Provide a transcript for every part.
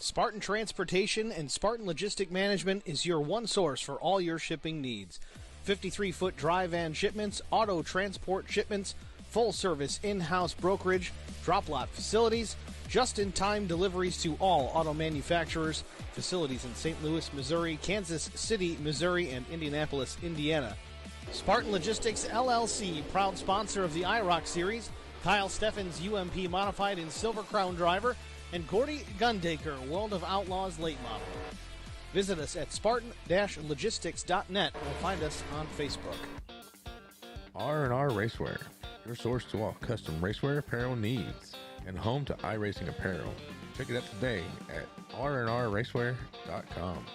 Spartan Transportation and Spartan Logistic Management is your one source for all your shipping needs. 53-foot dry van shipments, auto transport shipments, full-service in-house brokerage, drop-lot facilities, just-in-time deliveries to all auto manufacturers, facilities in St. Louis, Missouri, Kansas City, Missouri, and Indianapolis, Indiana. Spartan Logistics, LLC, proud sponsor of the IROC Series, Kyle Steffens UMP Modified and Silver Crown Driver, and Gordy Gundaker, World of Outlaws Late Model. Visit us at spartan-logistics.net or find us on Facebook. R&R Racewear, your source to all custom racewear apparel needs, and home to iRacing apparel. Check it out today at rnrracewear.com.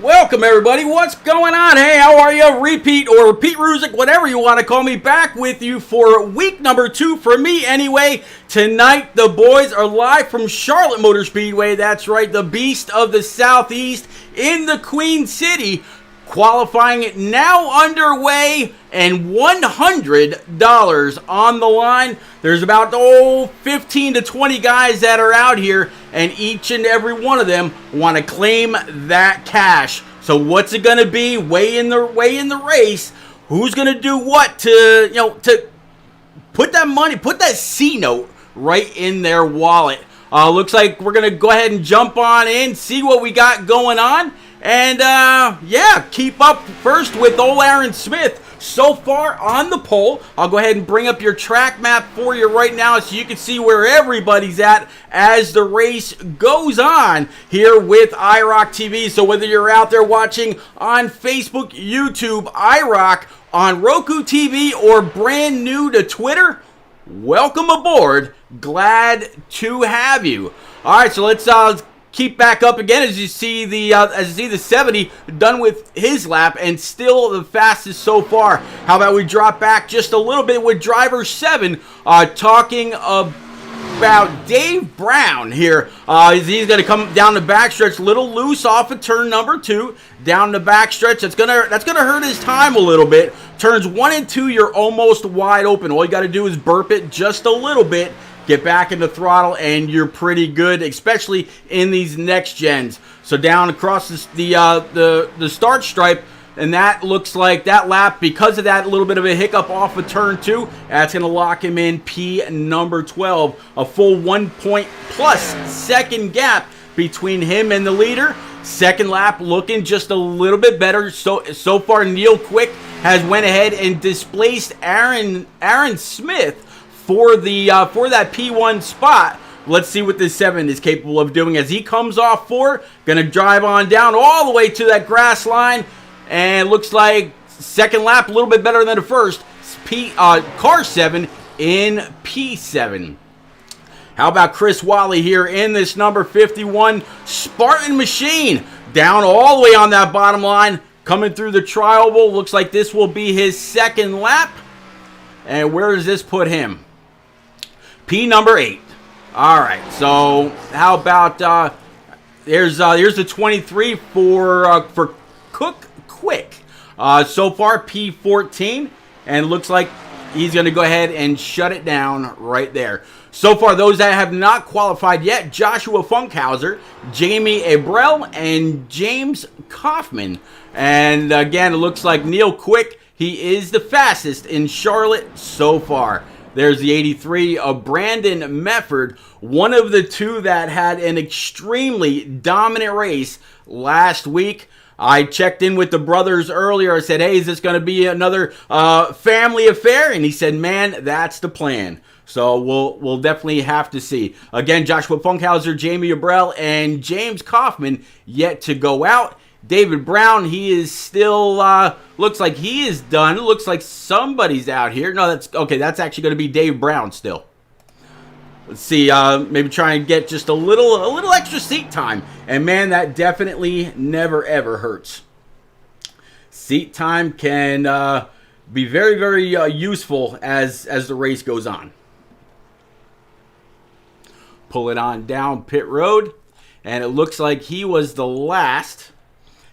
Welcome, everybody. What's going on? Hey, how are you? Repeat or Pete Ruzick, whatever you want to call me, back with you for week number 2, for me anyway. Tonight, the boys are live from Charlotte Motor Speedway. That's right, the beast of the Southeast in the Queen City. Qualifying now underway and $100 on the line. There's about 15 to 20 guys that are out here, and each and every one of them want to claim that cash. So what's it going to be? Way in the race. Who's going to do what to put that money, put that C note right in their wallet? Looks like we're going to go ahead and jump on in, see what we got going on. And, keep up first with old Aaron Smith so far on the pole. I'll go ahead and bring up your track map for you right now so you can see where everybody's at as the race goes on here with IROC TV. So whether you're out there watching on Facebook, YouTube, IROC, on Roku TV, or brand new to Twitter, welcome aboard. Glad to have you. All right, so let's keep back up again as you see the 70 done with his lap and still the fastest so far. How about we drop back just a little bit with driver 7 talking about Dave Brown here. He's going to come down the backstretch, little loose off of turn number 2, down the backstretch. That's gonna hurt his time a little bit. Turns 1 and 2, you're almost wide open. All you got to do is burp it just a little bit. Get back in the throttle, and you're pretty good, especially in these next gens. So down across the start stripe, and that looks like that lap, because of that little bit of a hiccup off of turn 2, that's going to lock him in P number 12. A full 1 point plus second gap between him and the leader. Second lap looking just a little bit better. So far, Neil Quick has went ahead and displaced Aaron Smith for that P1 spot. Let's see what this 7 is capable of doing as he comes off 4. Gonna drive on down all the way to that grass line, and looks like second lap a little bit better than the first. Car 7 in P7. How about Chris Wally here in this number 51 Spartan machine? Down all the way on that bottom line, coming through the tri-oval. Looks like this will be his second lap. And where does this put him? P number 8. All right, so how about here's the 23 for Cook Quick. So far P14, and looks like he's going to go ahead and shut it down right there. So far, those that have not qualified yet: Joshua Funkhauser, Jamie Abrell, and James Kaufman. And again, it looks like Neil Quick, he is the fastest in Charlotte so far. There's the 83 of Brandon Mefford, one of the two that had an extremely dominant race last week. I checked in with the brothers earlier. I said, hey, is this going to be another family affair? And he said, man, that's the plan. So we'll definitely have to see. Again, Joshua Funkhauser, Jamie Abrell, and James Kaufman yet to go out. David Brown, he is still, looks like he is done. It looks like somebody's out here. No, that's actually going to be Dave Brown still. Let's see, maybe try and get just a little extra seat time. And man, that definitely never ever hurts. Seat time can be very, very useful as the race goes on. Pull it on down pit road. and it looks like he was the last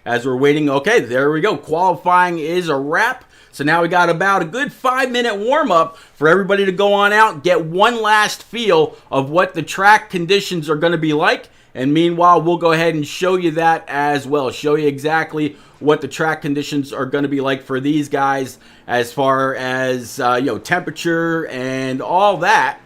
as we're waiting. Okay, there we go. Qualifying is a wrap. So now we got about a good 5-minute warm-up for everybody to go on out, get one last feel of what the track conditions are going to be like. And meanwhile, we'll go ahead and show you that as well. Show you exactly what the track conditions are going to be like for these guys as far as, temperature and all that.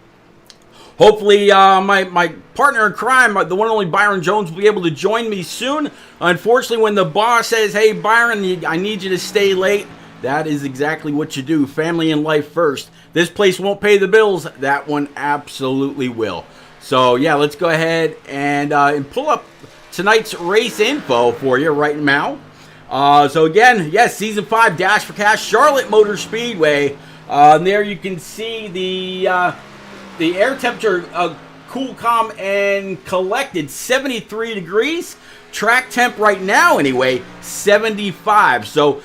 Hopefully, my partner in crime, the one and only Byron Jones, will be able to join me soon. Unfortunately, when the boss says, hey, Byron, I need you to stay late, that is exactly what you do. Family and life first. This place won't pay the bills. That one absolutely will. So, yeah, let's go ahead and pull up tonight's race info for you right now. So, again, yes, Season 5 Dash-4-Cash, Charlotte Motor Speedway. There you can see the air temperature, cool, calm, and collected, 73 degrees. Track temp right now, anyway, 75. So,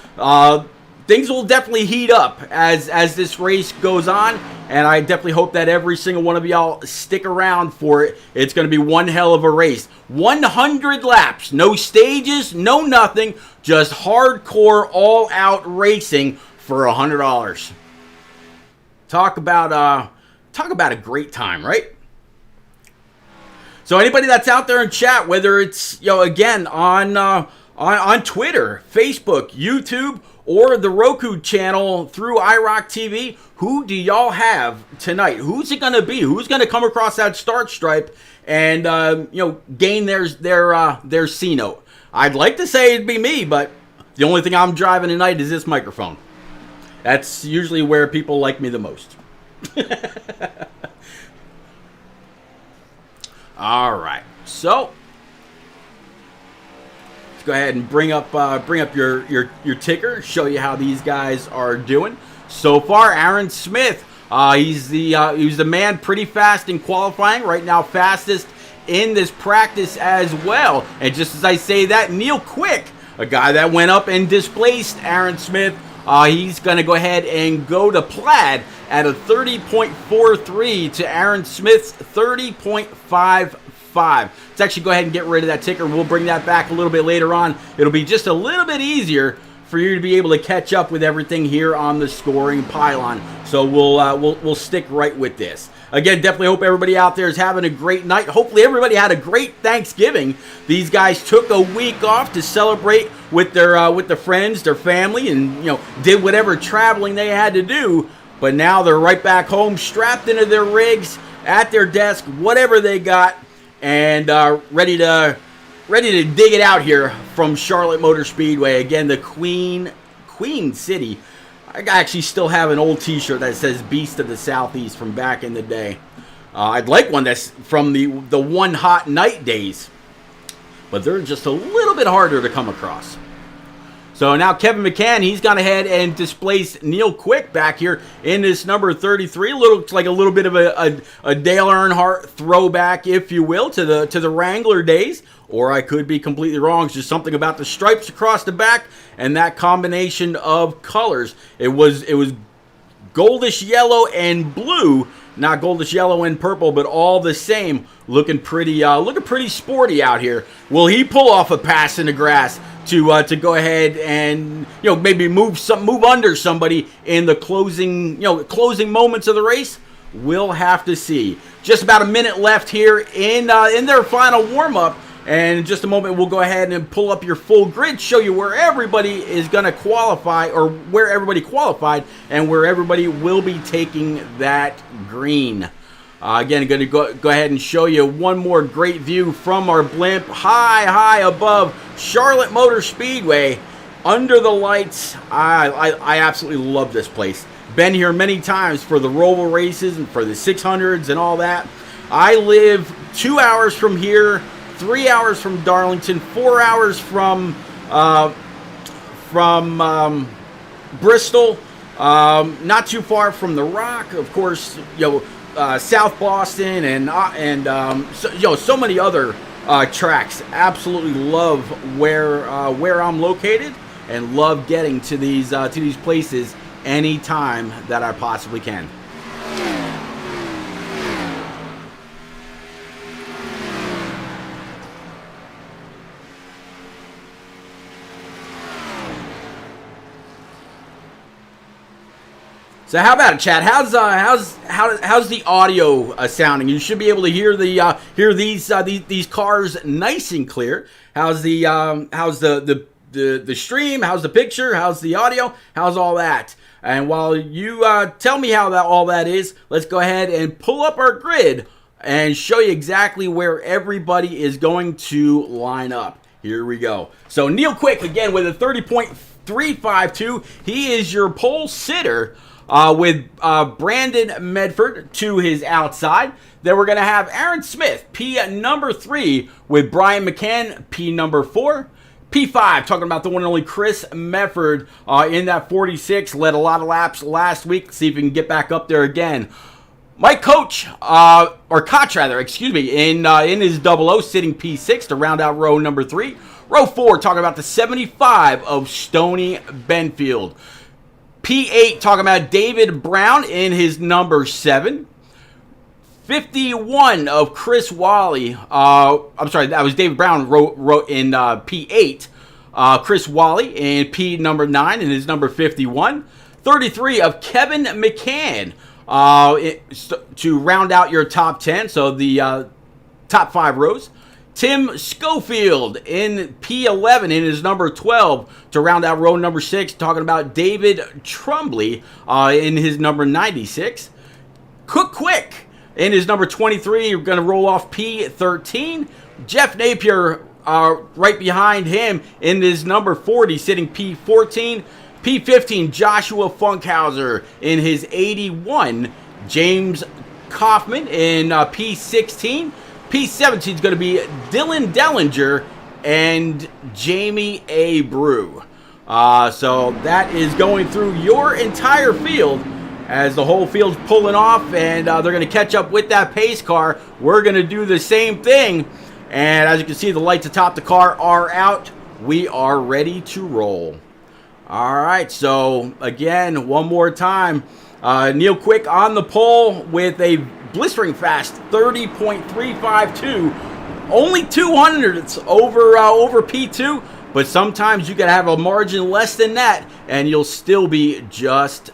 things will definitely heat up as this race goes on, and I definitely hope that every single one of y'all stick around for it. It's going to be one hell of a race. 100 laps, no stages, no nothing, just hardcore, all-out racing for $100. Talk about a great time, right? So anybody that's out there in chat, whether it's again on Twitter, Facebook, YouTube, or the Roku channel through IROC TV, who do y'all have tonight? Who's it going to be? Who's going to come across that start stripe and gain their C note? I'd like to say it'd be me, but the only thing I'm driving tonight is this microphone. That's usually where people like me the most. All right, so go ahead and bring up your ticker, show you how these guys are doing so far. Aaron Smith, he's the man, pretty fast in qualifying right now, fastest in this practice as well. And just as I say that, Neil Quick, a guy that went up and displaced Aaron Smith, he's going to go ahead and go to Plaid at a 30.43 to Aaron Smith's 30.55. Let's actually go ahead and get rid of that ticker. We'll bring that back a little bit later on. It'll be just a little bit easier for you to be able to catch up with everything here on the scoring pylon. So we'll stick right with this. Again, definitely hope everybody out there is having a great night. Hopefully everybody had a great Thanksgiving. These guys took a week off to celebrate with their friends, their family, and did whatever traveling they had to do. But now they're right back home, strapped into their rigs, at their desk, whatever they got, and ready to dig it out here from Charlotte Motor Speedway. Again, the Queen City. I actually still have an old t-shirt that says Beast of the Southeast from back in the day. I'd like one that's from the one hot night days, but they're just a little bit harder to come across. So now Kevin McCann, he's gone ahead and displaced Neil Quick back here in this number 33. Looks like a little bit of a Dale Earnhardt throwback, if you will, to the Wrangler days. Or I could be completely wrong. It's just something about the stripes across the back and that combination of colors. It was goldish yellow and blue, not goldish yellow and purple, but all the same. Looking pretty sporty out here. Will he pull off a pass in the grass to go ahead and maybe move under somebody in the closing moments of the race? We'll have to see. Just about a minute left here in their final warm up. And in just a moment, we'll go ahead and pull up your full grid, show you where everybody is going to qualify, or where everybody qualified, and where everybody will be taking that green. Again, I'm going to go ahead and show you one more great view from our blimp, high above Charlotte Motor Speedway, under the lights. I absolutely love this place. Been here many times for the Roval races and for the 600s and all that. I live 2 hours from here, 3 hours from Darlington, 4 hours from Bristol, not too far from the Rock, of course. South Boston and so many other tracks. Absolutely love where I'm located, and love getting to these places anytime that I possibly can. So how about it, Chad? How's the audio sounding? You should be able to hear these cars nice and clear. How's the stream? How's the picture? How's the audio? How's all that? And while you tell me how all that is, let's go ahead and pull up our grid and show you exactly where everybody is going to line up. Here we go. So Neil Quick again with a 30.352. He is your pole sitter. With Brandon Medford to his outside. Then we're going to have Aaron Smith, P number 3, with Brian McCann, P number 4. P5, talking about the one and only Chris Medford in that 46. Led a lot of laps last week. See if we can get back up there again. Mike Koch, or Koch rather, excuse me, in his 00, sitting P6 to round out row number 3. Row 4, talking about the 75 of Stoney Benfield. P8, talking about David Brown in his number 7. 51 of Chris Wally. I'm sorry, that was David Brown wrote in P8. Chris Wally in P number 9 in his number 51. 33 of Kevin McCann to round out your top 10. So the top 5 rows. Tim Schofield in P11 in his number 12 to round out row number 6. Talking about David Trumbley in his number 96. Cook Quick in his number 23. You're going to roll off P13. Jeff Napier right behind him in his number 40, sitting P14. P15, Joshua Funkhauser in his 81. James Kaufman in P16. P17 is going to be Dylan Dellinger and Jamie A. Brew. So that is going through your entire field as the whole field's pulling off, and they're going to catch up with that pace car. We're going to do the same thing. And as you can see, the lights atop the car are out. We are ready to roll. All right, so again, one more time. Neil Quick on the pole with a blistering fast 30.352. Only 200ths over P2, but sometimes you can have a margin less than that and you'll still be just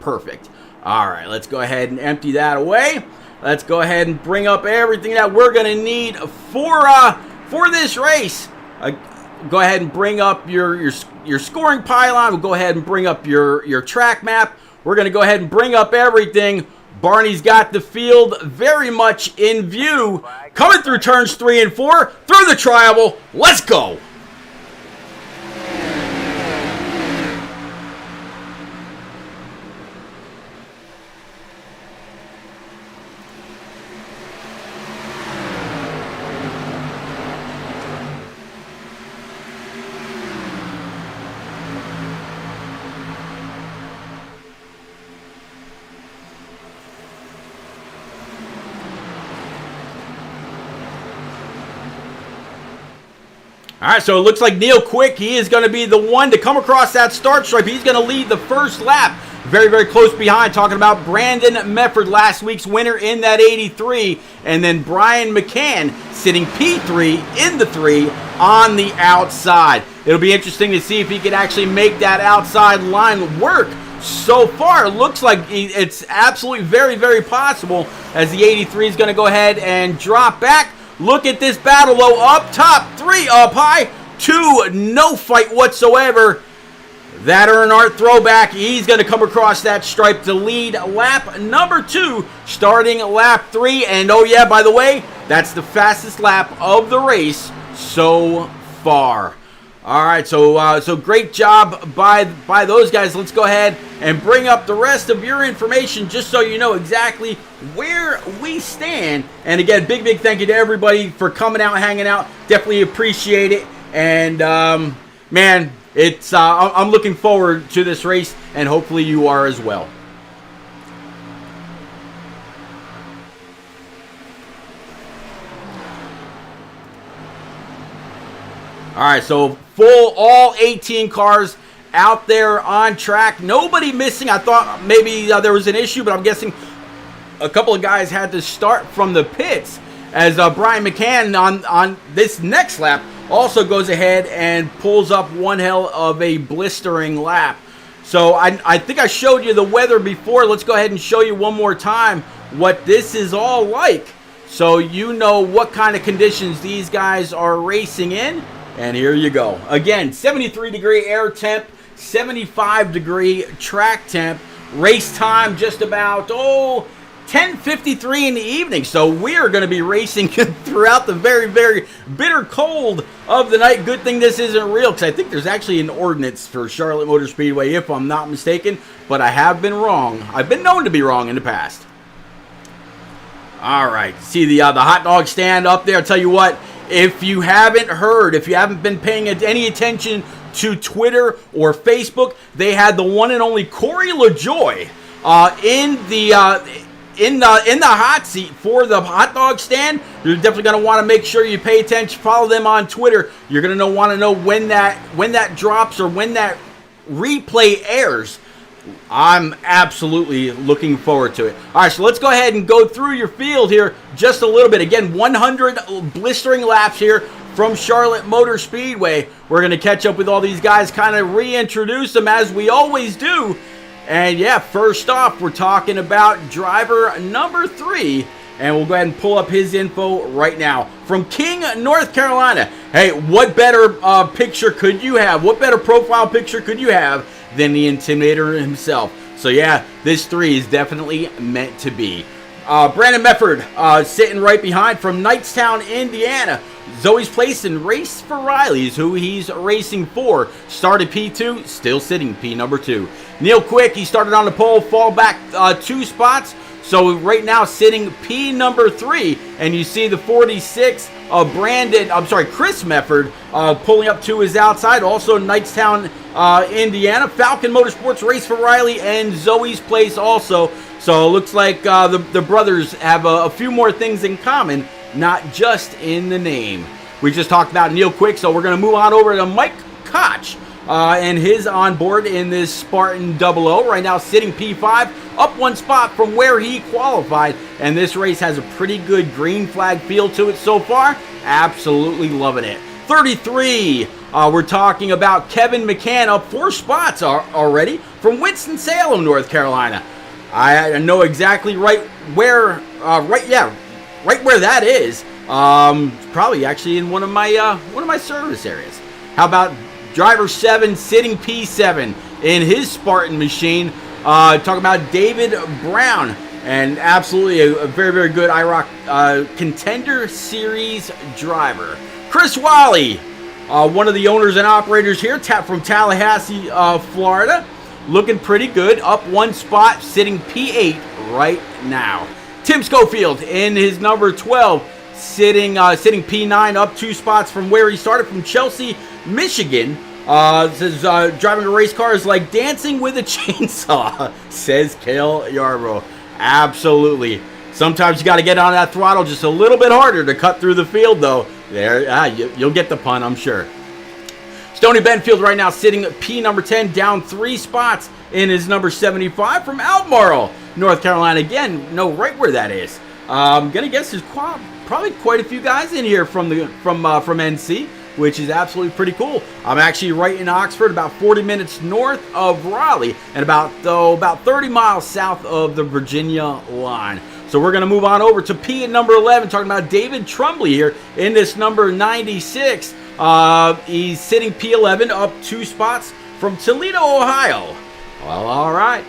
perfect. All right, let's go ahead and empty that away. Let's go ahead and bring up everything that we're going to need for this race. Go ahead and bring up your scoring pylon. We'll go ahead and bring up your track map. We're going to go ahead and bring up everything. Barney's got the field very much in view. Coming through turns 3 and 4, through the tri-oval. Let's go. All right, so it looks like Neil Quick, he is going to be the one to come across that start stripe. He's going to lead the first lap. Very, very close behind, talking about Brandon Medford, last week's winner in that 83. And then Brian McCann sitting P3 in the 3 on the outside. It'll be interesting to see if he can actually make that outside line work. So far, it looks like it's absolutely very, very possible, as the 83 is going to go ahead and drop back. Look at this battle, though. Up top, 3 up high, 2 no fight whatsoever. That Earnhardt throwback, he's going to come across that stripe to lead lap number 2, starting lap 3. And oh yeah, by the way, that's the fastest lap of the race so far. All right, so great job by those guys. Let's go ahead and bring up the rest of your information just so you know exactly where we stand. And again, big thank you to everybody for coming out, hanging out. Definitely appreciate it. And man, it's I'm looking forward to this race, and hopefully you are as well. All right, so full, all 18 cars out there on track. Nobody missing. I thought maybe there was an issue, but I'm guessing a couple of guys had to start from the pits, as Brian McCann on this next lap also goes ahead and pulls up one hell of a blistering lap. So I think I showed you the weather before. Let's go ahead and show you one more time what this is all like, so you know what kind of conditions these guys are racing in. And here you go. Again, 73 degree air temp, 75 degree track temp. Race time just about 10:53 in the evening. So we are going to be racing throughout the very, very bitter cold of the night. Good thing this isn't real, because I think there's actually an ordinance for Charlotte Motor Speedway, if I'm not mistaken. But I have been wrong. I've been known to be wrong in the past. All right, see the hot dog stand up there. I'll tell you what, if you haven't heard, if you haven't been paying any attention to Twitter or Facebook, they had the one and only Corey LaJoy in the hot seat for the hot dog stand. You're definitely going to want to make sure you pay attention. Follow them on Twitter. You're going to want to know when that drops or when that replay airs. I'm absolutely looking forward to it. All right, so let's go ahead and go through your field here just a little bit. Again, 100 blistering laps here from Charlotte Motor Speedway. We're going to catch up with all these guys, kind of reintroduce them as we always do. And yeah, first off, we're talking about driver number 3. And we'll go ahead and pull up his info right now. From King, North Carolina. Hey, what better picture could you have? What better profile picture could you have than the Intimidator himself? So yeah, this 3 is definitely meant to be. Brandon Mefford sitting right behind from Knightstown, Indiana. Zoe's Place and Race for Riley's, who he's racing for. Started P2, still sitting P number 2. Neil Quick, he started on the pole, fall back 2 spots. So right now sitting P number 3, and you see the 46 of Chris Mefford pulling up to his outside. Also Knightstown, Indiana. Falcon Motorsports, Race for Riley, and Zoe's Place also. So it looks like the brothers have a few more things in common, not just in the name. We just talked about Neil Quick, so we're going to move on over to Mike Koch and his onboard in this Spartan 00. Right now sitting P5, up 1 spot from where he qualified. And this race has a pretty good green flag feel to it so far. Absolutely loving it. 33, we're talking about Kevin McCann, up 4 spots already from Winston-Salem, North Carolina. I know exactly right where that is. Probably actually in one of my service areas. How about driver 7 sitting P7 in his Spartan machine? Talking about David Brown, and absolutely a very, very good IROC Contender Series driver. Chris Wally, one of the owners and operators here, from Tallahassee, Florida. Looking pretty good, up 1 spot, sitting P8 right now. Tim Schofield in his number 12, sitting P9, up 2 spots from where he started, from Chelsea, Michigan. Says driving a race car is like dancing with a chainsaw, says Cale Yarbrough. Absolutely. Sometimes you got to get on that throttle just a little bit harder to cut through the field, though. You'll get the pun, I'm sure. Stoney Benfield right now sitting P number 10, down 3 spots in his number 75 from Albemarle, North Carolina. Again, know right where that is. I'm gonna guess there's probably quite a few guys in here from NC, which is absolutely pretty cool. I'm actually right in Oxford, about 40 minutes north of Raleigh, and about 30 miles south of the Virginia line. So we're going to move on over to P at number 11, talking about David Trumbley here in this number 96. He's sitting P11, up 2 spots from Toledo, Ohio. Well, all right.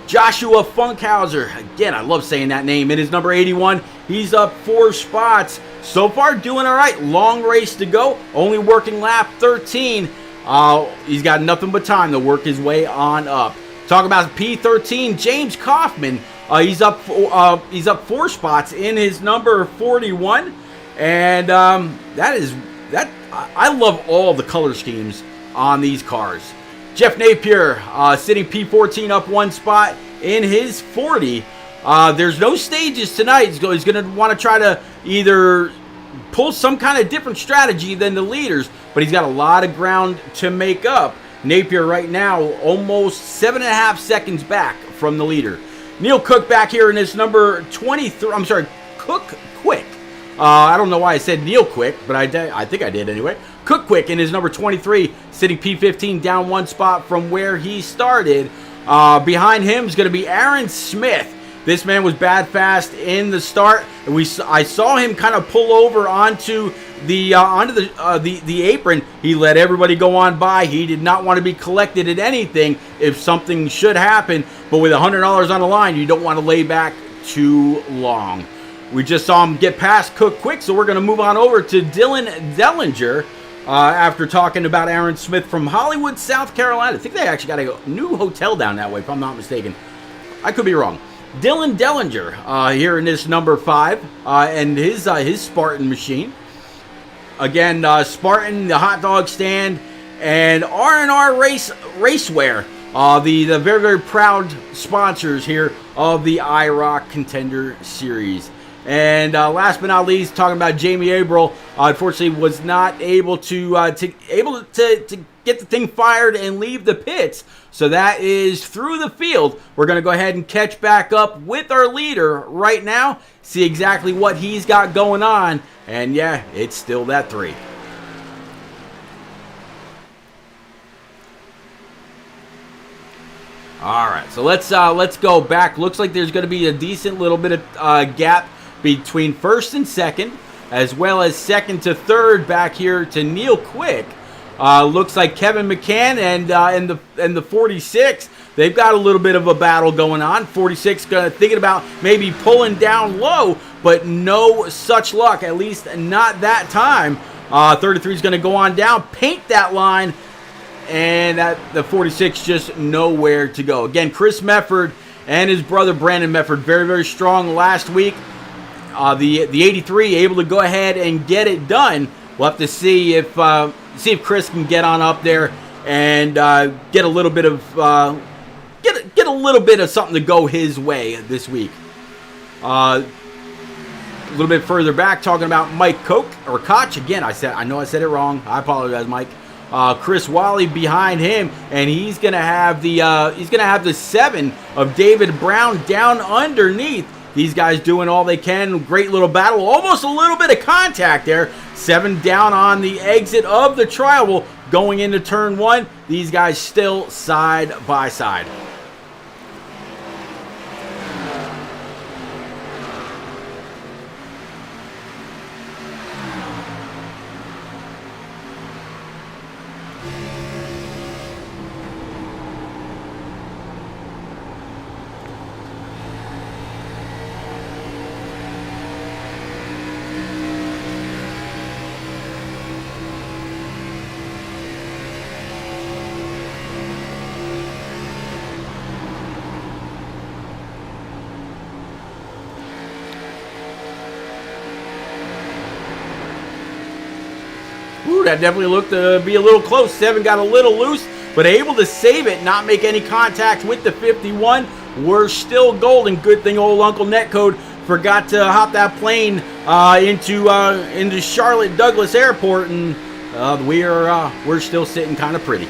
Joshua Funkhauser, again, I love saying that name, in his number 81. He's up 4 spots. So far, doing all right. Long race to go. Only working lap 13. He's got nothing but time to work his way on up. Talk about P13, James Kaufman. He's up 4 spots in his number 41. And I love all the color schemes on these cars. Jeff Napier sitting P14, up 1 spot in his 40. There's no stages tonight. He's going to want to try to either pull some kind of different strategy than the leaders, but he's got a lot of ground to make up. Napier right now almost 7.5 seconds back from the leader. Neil Cook back here in his number 23. I'm sorry, Quick. I don't know why I said Neil Quick, but I think I did anyway. Quick in his number 23, sitting P15 down one spot from where he started. Behind him is going to be Aaron Smith. This man was bad fast in the start. I saw him kind of pull over onto the apron. He let everybody go on by. He did not want to be collected at anything if something should happen. But with $100 on the line, you don't want to lay back too long. We just saw him get past Cook quick, so we're going to move on over to Dylan Dellinger. After talking about Aaron Smith from Hollywood, South Carolina. I think they actually got a new hotel down that way, if I'm not mistaken. I could be wrong. Dylan Dellinger here in this number 5 and his Spartan machine. Again, Spartan, the hot dog stand, and R&R Racewear, the very, very proud sponsors here of the IROC Contender Series. And last but not least, talking about Jamie Abril, unfortunately was not able to get the thing fired and leave the pits. So that is through the field. We're going to go ahead and catch back up with our leader right now, see exactly what he's got going on. And yeah, it's still that 3. All right, so let's go back. Looks like there's going to be a decent little bit of gap between first and second, as well as second to third back here to Neil Quick. Looks like Kevin McCann and the 46, they've got a little bit of a battle going on. 46 thinking about maybe pulling down low, but no such luck, at least not that time. 33 is going to go on down, paint that line, and the 46 just nowhere to go. Again, Chris Mefford and his brother Brandon Mefford, very, very strong last week. The 83 able to go ahead and get it done. We'll have to see if Chris can get on up there and get a little bit of get a little bit of something to go his way this week. A little bit further back, talking about Mike Koch again. I know I said it wrong. I apologize, Mike. Chris Wally behind him, and he's gonna have the 7 of David Brown down underneath. These guys doing all they can. Great little battle. Almost a little bit of contact there. 7 down on the exit of the trial. Going into turn 1. These guys still side by side. Ooh, that definitely looked to be a little close. 7 got a little loose, but able to save it, not make any contact with the 51. We're still golden. Good thing old Uncle Netcode forgot to hop that plane into Charlotte Douglas Airport, and we're still sitting kind of pretty.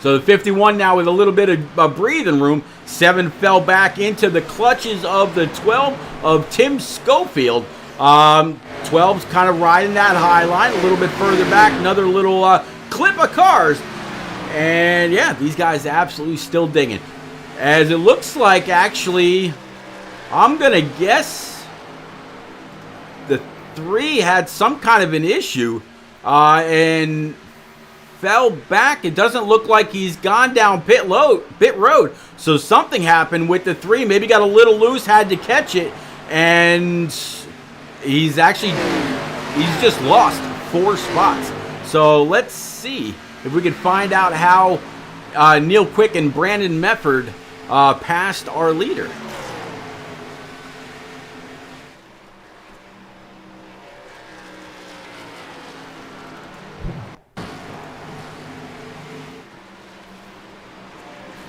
So the 51 now with a little bit of breathing room. 7 fell back into the clutches of the 12 of Tim Schofield. 12's kind of riding that high line. A little bit further back, another little clip of cars. And yeah, these guys absolutely still digging. As it looks like, actually, I'm going to guess the 3 had some kind of an issue and fell back. It doesn't look like he's gone down pit road. So something happened with the 3. Maybe got a little loose, had to catch it. And he's just lost 4 spots. So let's see if we can find out how Neil Quick and Brandon Mefford passed our leader.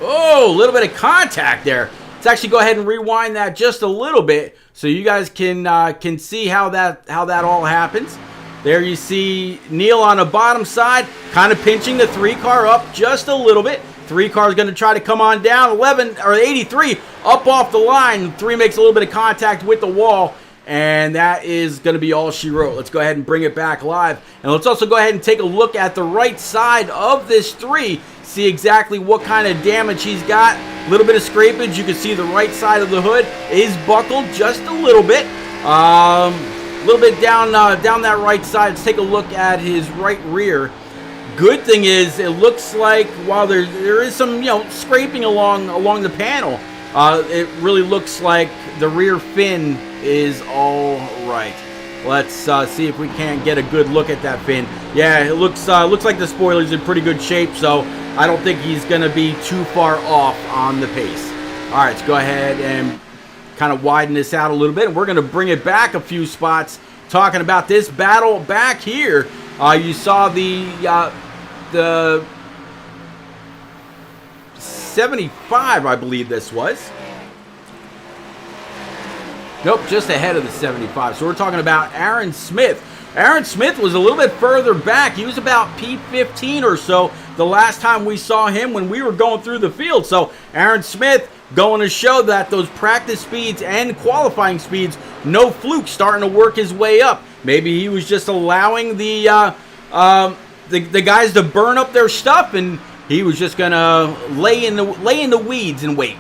Oh, a little bit of contact there. Let's actually go ahead and rewind that just a little bit so you guys can see how that all happens. There you see Neil on the bottom side, kind of pinching the 3 car up just a little bit. 3 car is going to try to come on down. 83 up off the line. 3 makes a little bit of contact with the wall, And that is going to be all she wrote. Let's go ahead and bring it back live. And let's also go ahead and take a look at the right side of this 3. See exactly what kind of damage he's got. A little bit of scrapage. You can see the right side of the hood is buckled just a little bit. A little bit down that right side. Let's take a look at his right rear. Good thing is, it looks like while there is some scraping along the panel, it really looks like the rear fin is all right. Let's see if we can't get a good look at that fin. Yeah, it looks like the spoiler's in pretty good shape, so I don't think he's going to be too far off on the pace. All right, let's go ahead and kind of widen this out a little bit, and we're going to bring it back a few spots, talking about this battle back here. You saw the 75, I believe this was. Nope, just ahead of the 75. So we're talking about Aaron Smith. Aaron Smith was a little bit further back. He was about P15 or so the last time we saw him when we were going through the field. So Aaron Smith going to show that those practice speeds and qualifying speeds, no fluke, starting to work his way up. Maybe he was just allowing the guys to burn up their stuff, and he was just gonna lay in the weeds and wait.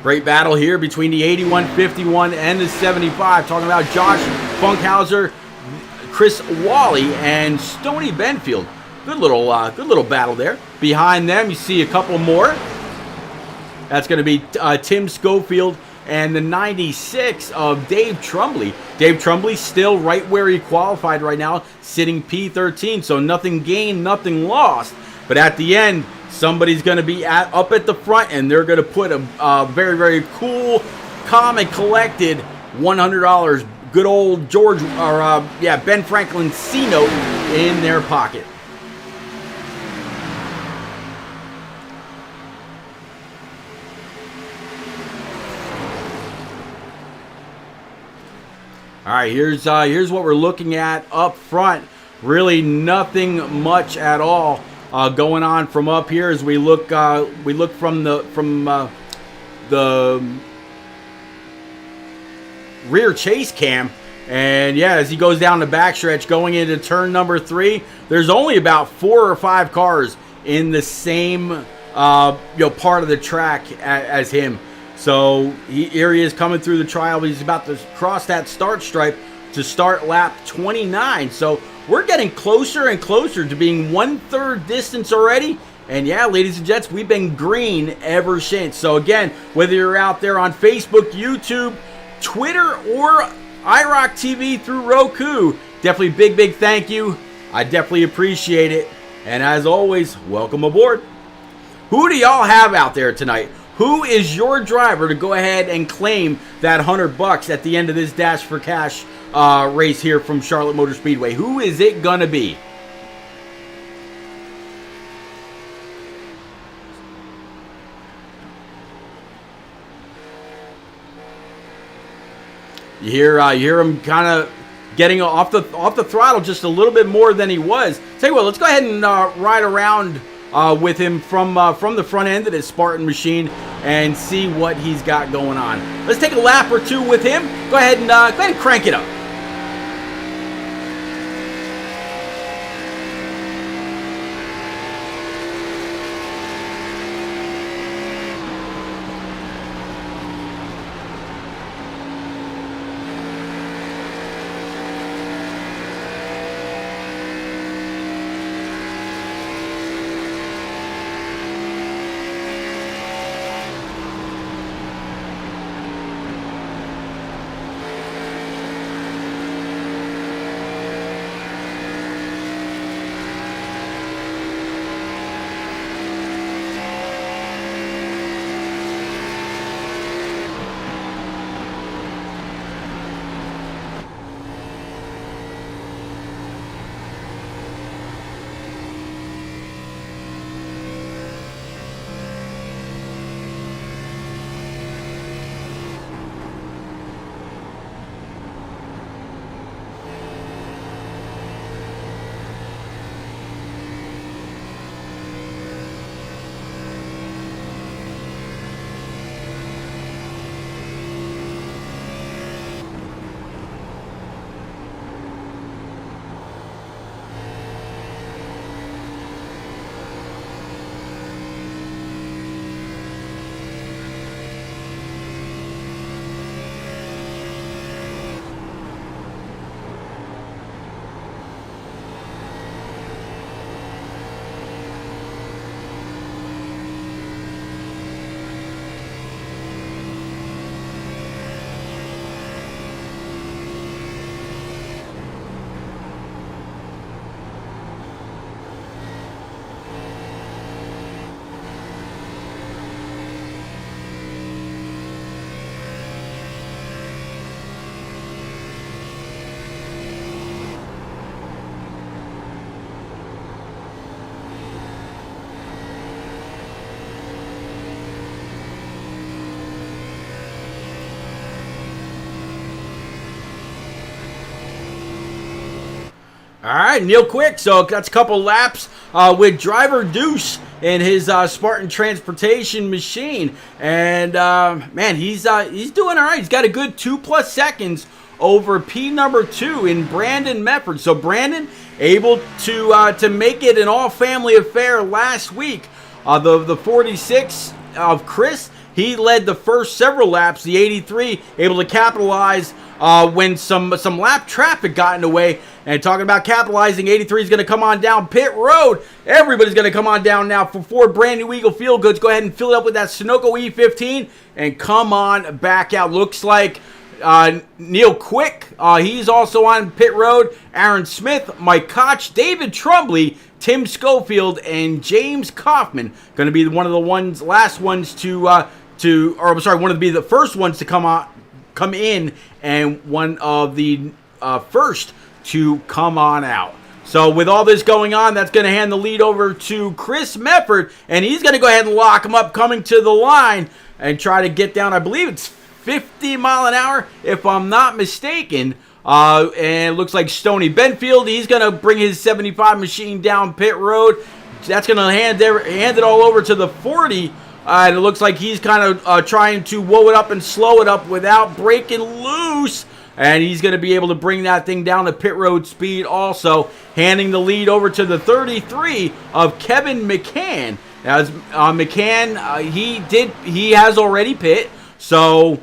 Great battle here between the 81-51 and the 75. Talking about Josh Funkhauser, Chris Wally, and Stoney Benfield. Good little battle there. Behind them, you see a couple more. That's going to be Tim Schofield and the 96 of Dave Trumbley. Dave Trumbley still right where he qualified right now, sitting P13. So nothing gained, nothing lost. But at the end, somebody's going to be up at the front, and they're going to put a very, very cool, calm and collected $100 good old Ben Franklin C-note in their pocket. All right, here's what we're looking at up front. Really nothing much at all going on from up here as we look from the rear chase cam. And yeah, as he goes down the backstretch going into turn number 3, there's only about 4 or 5 cars in the same part of the track as him. So here he is coming through the trial. He's about to cross that start stripe to start lap 29. So we're getting closer and closer to being 1/3 distance already. And yeah, ladies and gents, we've been green ever since. So again, whether you're out there on Facebook, YouTube, Twitter, or IROC TV through Roku, definitely big thank you. I definitely appreciate it. And as always, welcome aboard. Who do y'all have out there tonight? Who is your driver to go ahead and claim that $100 at the end of this Dash-4-Cash race here from Charlotte Motor Speedway? Who is it going to be? You hear him kind of getting off the throttle just a little bit more than he was. Tell you what, let's go ahead and ride around with him from the front end of this Spartan machine and see what he's got going on. Let's take a lap or two with him. Go ahead and crank it up. All right, Neil Quick. So that's a couple laps with driver Deuce in his Spartan transportation machine, and man, he's doing all right. He's got a good 2+ seconds over P number 2 in Brandon Mefford. So Brandon able to make it an all-family affair last week. The 46 of Chris, he led the first several laps. The 83 able to capitalize when some lap traffic got in the way. And talking about capitalizing, 83 is going to come on down pit road. Everybody's going to come on down now for 4 brand new Eagle Feel Goods. Go ahead and fill it up with that Sunoco E15 and come on back out. Looks like Neil Quick, he's also on pit road. Aaron Smith, Mike Koch, David Trumbley, Tim Schofield, and James Kaufman going to be one of the last ones to be the first ones to come in, and one of the first to come on out. So with all this going on, that's going to hand the lead over to Chris Mefford, and he's going to go ahead and lock him up coming to the line and try to get down, I believe it's 50 mile an hour, if I'm not mistaken. And it looks like Stoney Benfield, he's going to bring his 75 machine down pit road. That's going to hand it all over to the 40. And it looks like he's kind of trying to whoa it up and slow it up without breaking loose. And he's going to be able to bring that thing down to pit road speed also. Handing the lead over to the 33 of Kevin McCann. As McCann, he has already pit. So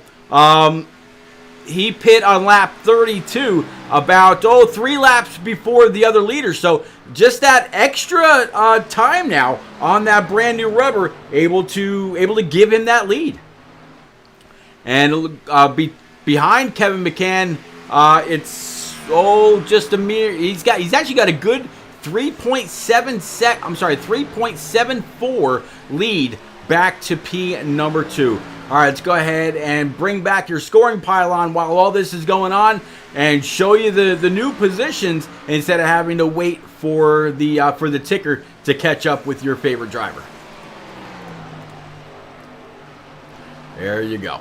he pit on lap 32 about 3 laps before the other leader. So just that extra time now on that brand new rubber, able to give him that lead. And behind Kevin McCann, it's just a mere. He's actually got a good 3.74 lead back to P number 2. All right, let's go ahead and bring back your scoring pylon while all this is going on and show you the new positions instead of having to wait for the ticker to catch up with your favorite driver. There you go.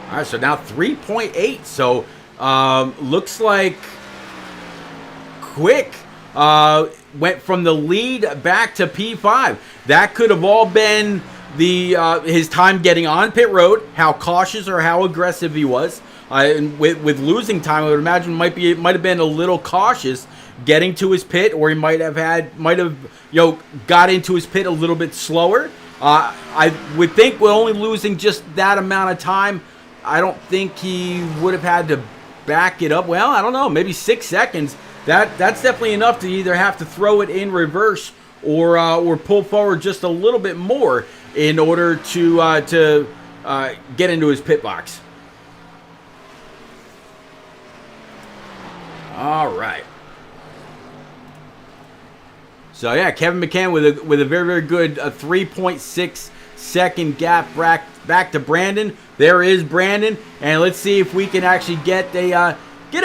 All right, so now 3.8. So looks like Quick went from the lead back to P5. That could have all been his time getting on pit road, how cautious or how aggressive he was. And with losing time, I would imagine might have been a little cautious getting to his pit, or he might have got into his pit a little bit slower. I would think with only losing just that amount of time, I don't think he would have had to back it up. Well, I don't know, maybe 6 seconds. That's definitely enough to either have to throw it in reverse or pull forward just a little bit more in order to get into his pit box. All right. So yeah, Kevin McCann with a very, very good 3.6 second gap back to Brandon. There is Brandon, and let's see if we can actually get a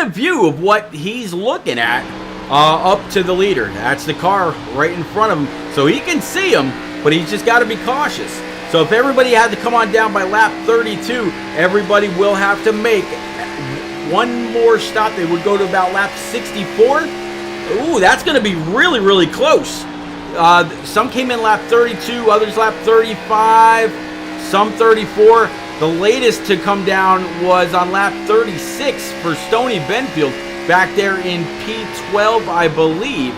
view of what he's looking at up to the leader. That's the car right in front of him, so he can see him, but he's just got to be cautious. So if everybody had to come on down by lap 32, everybody will have to make one more stop. They would go to about lap 64. Ooh, that's going to be really, really close. Some came in lap 32, others lap 35, some 34. The latest to come down was on lap 36 for Stoney Benfield, back there in P12, I believe.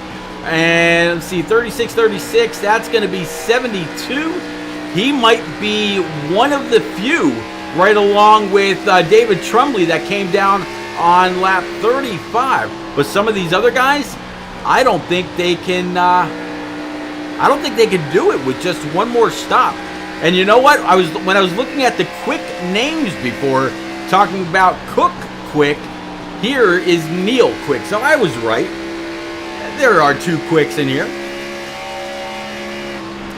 And let's see, 36, that's going to be 72. He might be one of the few, right along with David Trumbley, that came down on lap 35. But some of these other guys, I don't think they can do it with just one more stop. And you know what? When I was looking at the Quick names before, talking about Cook Quick, here is Neil Quick. So I was right. There are 2 Quicks in here,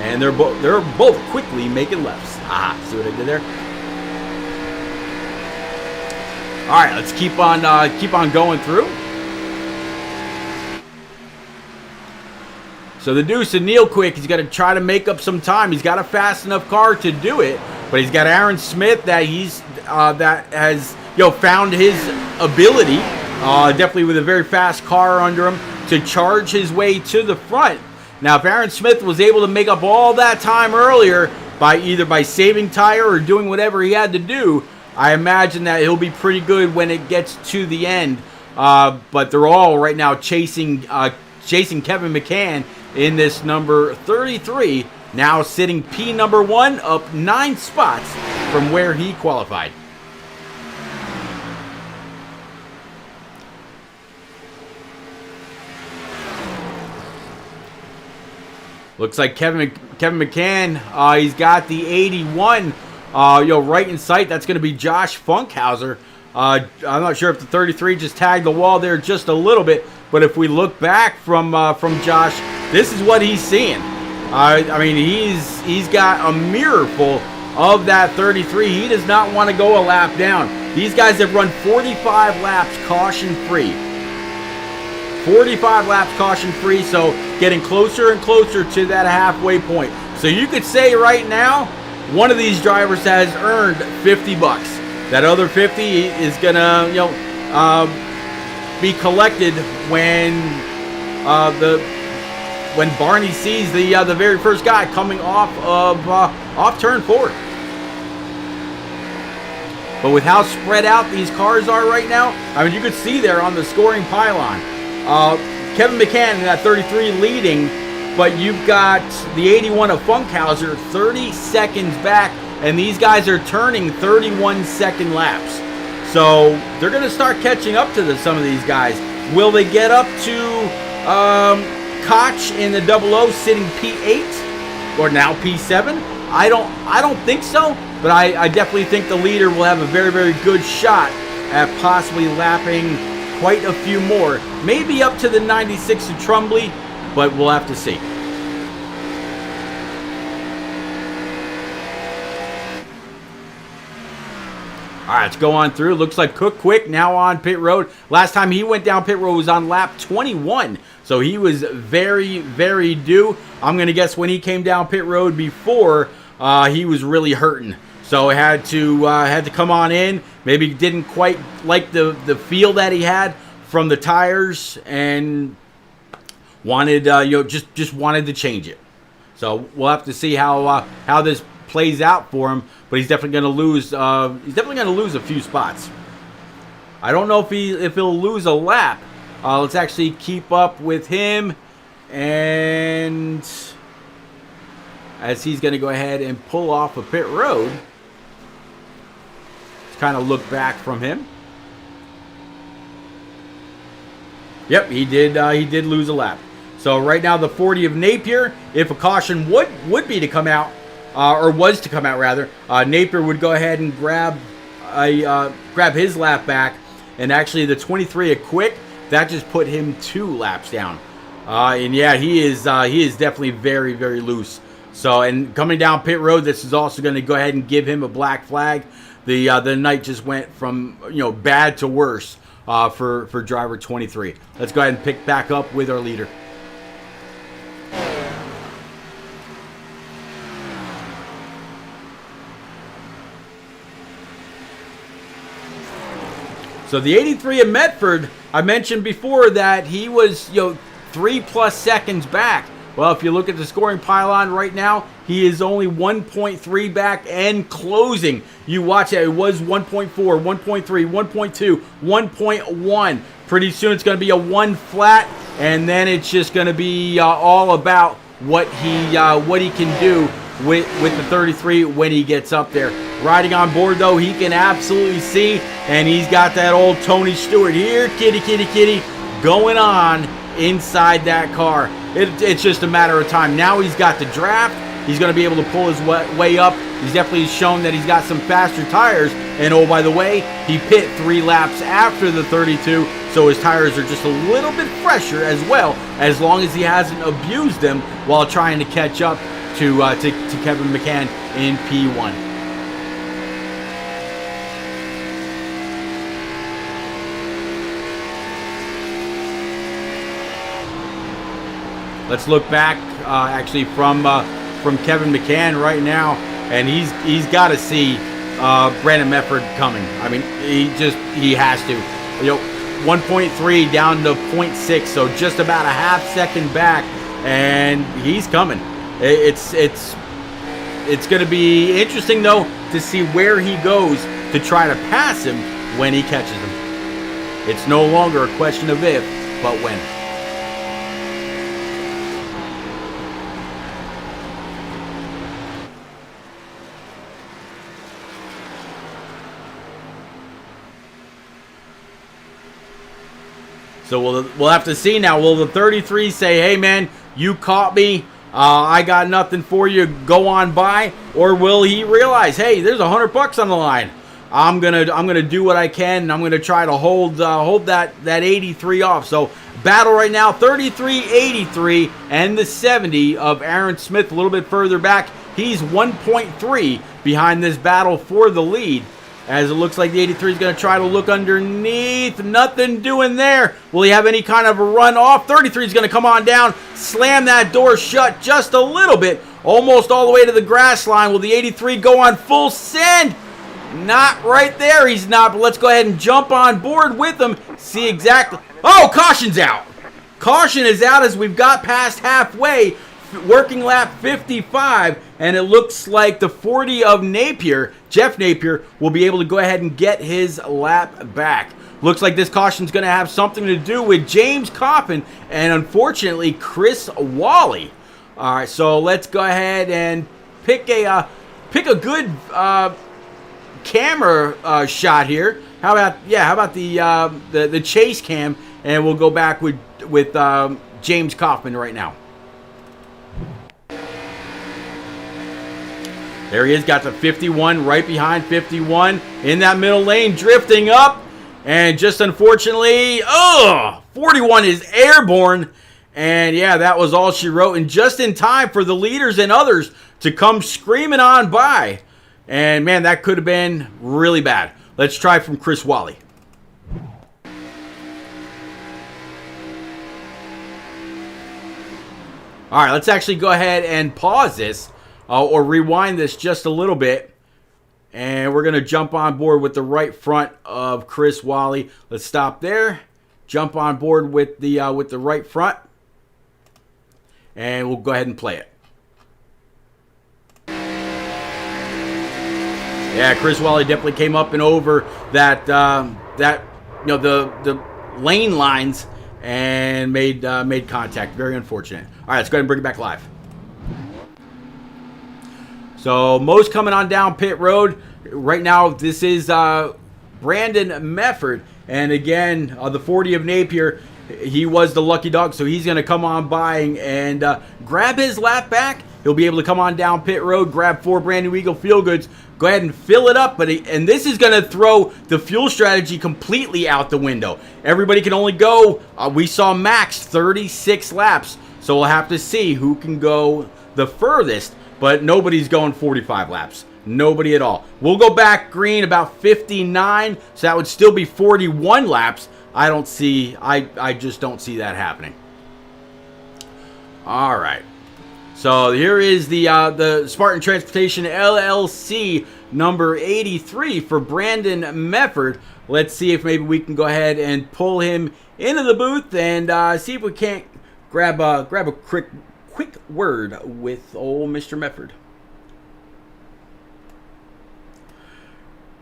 and they're both quickly making lefts. Ah, see what I did there? All right, let's keep on going through. So the Deuce and Neil quick, he's got to try to make up some time. He's got a fast enough car to do it, but he's got Aaron Smith that that has found his ability, definitely with a very fast car under him, to charge his way to the front. Now, if Aaron Smith was able to make up all that time earlier by either saving tire or doing whatever he had to do, I imagine that he'll be pretty good when it gets to the end. But they're all right now chasing Kevin McCann in this number 33, now sitting P number 1, up 9 spots from where he qualified. Looks like Kevin McCann, he's got the 81, right in sight. That's going to be Josh Funkhauser. I'm not sure if the 33 just tagged the wall there just a little bit, but if we look back from Josh, this is what he's seeing. I mean, he's got a mirror full of that 33. He does not want to go a lap down. These guys have run 45 laps caution-free. 45 laps caution-free, so getting closer and closer to that halfway point. So you could say right now, one of these drivers has earned $50. That other 50 is gonna, be collected when Barney sees the very first guy coming off turn 4. But with how spread out these cars are right now, I mean, you could see there on the scoring pylon, Kevin McCann in that 33 leading, but you've got the 81 of Funkhauser 30 seconds back, and these guys are turning 31-second laps. So they're going to start catching up to some of these guys. Will they get up to Koch in the 00 sitting P8 or now P7? I don't think so, but I definitely think the leader will have a very, very good shot at possibly lapping quite a few more. Maybe up to the 96 of Trumbley, but we'll have to see. All right, let's go on through. Looks like Cook Quick now on pit road. Last time he went down pit road was on lap 21, so he was very, very due. I'm going to guess when he came down pit road before, he was really hurting. So had to come on in. Maybe didn't quite like the feel that he had from the tires and wanted just wanted to change it. So we'll have to see how this plays out for him. But he's definitely going to lose. He's definitely going to lose a few spots. I don't know if he'll lose a lap. Let's actually keep up with him, and as he's going to go ahead and pull off a pit road, let's kind of look back from him. Yep, he did. He did lose a lap. So right now, the 40 of Napier, if a caution would be to come out. Or was to come out rather, Napier would go ahead and grab his lap back, and actually the 23 of Quick, that just put him 2 laps down. And yeah, he is definitely very, very loose. So, and coming down pit road, this is also going to go ahead and give him a black flag. The night just went from bad to worse for driver 23. Let's go ahead and pick back up with our leader. So the 83 of Medford, I mentioned before that he was 3+ seconds back. Well, if you look at the scoring pylon right now, he is only 1.3 back and closing. You watch it, it was 1.4, 1.3, 1.2, 1.1. Pretty soon it's going to be a 1 flat, and then it's just going to be all about what he can do with the 33 when he gets up there. Riding on board, though, he can absolutely see, and he's got that old Tony Stewart here, kitty, going on inside that car. It's just a matter of time. Now he's got the draft. He's going to be able to pull his way up. He's definitely shown that he's got some faster tires. And oh, by the way, he pit 3 laps after the 32, so his tires are just a little bit fresher as well, as long as he hasn't abused them while trying to catch up to Kevin McCann in P1. Let's look back actually from Kevin McCann right now, and he's got to see Brandon Mefford coming. I mean, he has to. 1.3 down to 0.6, so just about a half second back, and he's coming. It's going to be interesting, though, to see where he goes to try to pass him when he catches him. It's no longer a question of if, but when. So we'll have to see now. Will the 33 say, "Hey man, you caught me. I got nothing for you. Go on by," or will he realize, "Hey, there's $100 on the line. I'm gonna do what I can, and I'm gonna try to hold that 83 off." So battle right now, 33-83, and the 70 of Aaron Smith a little bit further back. He's 1.3 behind this battle for the lead. As it looks like the 83 is going to try to look underneath. Nothing doing there. Will he have any kind of a run off? 33 is going to come on down, slam that door shut just a little bit, almost all the way to the grass line. Will the 83 go on full send? Not right there. He's not, but let's go ahead and jump on board with him. See exactly. Oh, caution's out. Caution is out as we've got past halfway. Working lap 55, and it looks like the 40 of Napier, Jeff Napier, will be able to go ahead and get his lap back. Looks like this caution is going to have something to do with James Coffin and, unfortunately, Chris Wally. All right, so let's go ahead and pick a good camera shot here. How about the chase cam, and we'll go back with James Coffin right now. There he is, got the 51 right behind 51 in that middle lane, drifting up. And just unfortunately, 41 is airborne. And yeah, that was all she wrote. And just in time for the leaders and others to come screaming on by. And man, that could have been really bad. Let's try from Chris Wally. All right, let's actually go ahead and pause this. Or rewind this just a little bit, and we're going to jump on board with the right front of Chris Wally. Let's stop there, jump on board with the right front, and we'll go ahead and play it. Yeah, Chris Wally definitely came up and over the lane lines and made contact. Very unfortunate. All right, let's go ahead and bring it back live. So most coming on down pit road. Right now, this is Brandon Mefford. And again, the 40 of Napier, he was the lucky dog. So he's going to come on by and grab his lap back. He'll be able to come on down pit road, grab 4 brand new Eagle Feel Goods, go ahead and fill it up. And this is going to throw the fuel strategy completely out the window. Everybody can only go, we saw max 36 laps. So we'll have to see who can go the furthest. But nobody's going 45 laps. Nobody at all. We'll go back green about 59, so that would still be 41 laps. I just don't see that happening. All right. So here is the Spartan Transportation LLC number 83 for Brandon Mefford. Let's see if maybe we can go ahead and pull him into the booth and see if we can't grab a quick word with old Mr. Mefford.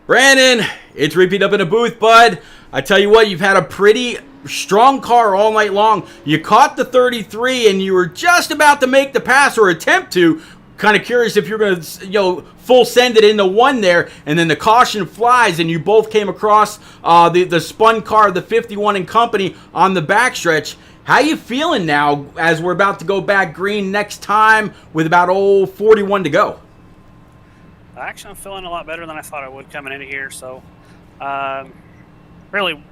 Brandon, it's Repeat up in a booth, bud. I tell you what, you've had a pretty strong car all night long. You caught the 33 and you were just about to make the pass or attempt to. Kind of curious if you're going to, full send it into one there, and then the caution flies and you both came across the spun car, the 51 and company on the backstretch. How you feeling now as we're about to go back green next time with about 41 to go? Actually, I'm feeling a lot better than I thought I would coming into here. So, really,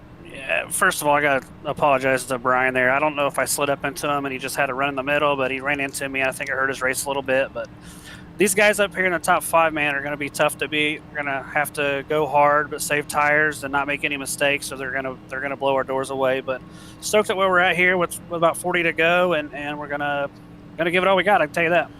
first of all, I got to apologize to Brian there. I don't know if I slid up into him and he just had to run in the middle, but he ran into me. I think it hurt his race a little bit. But these guys up here in the top 5, man, are going to be tough to beat. We're going to have to go hard but save tires and not make any mistakes, or they're going to blow our doors away. But stoked at where we're at here with about 40 to go, and we're going to give it all we got. I can tell you that.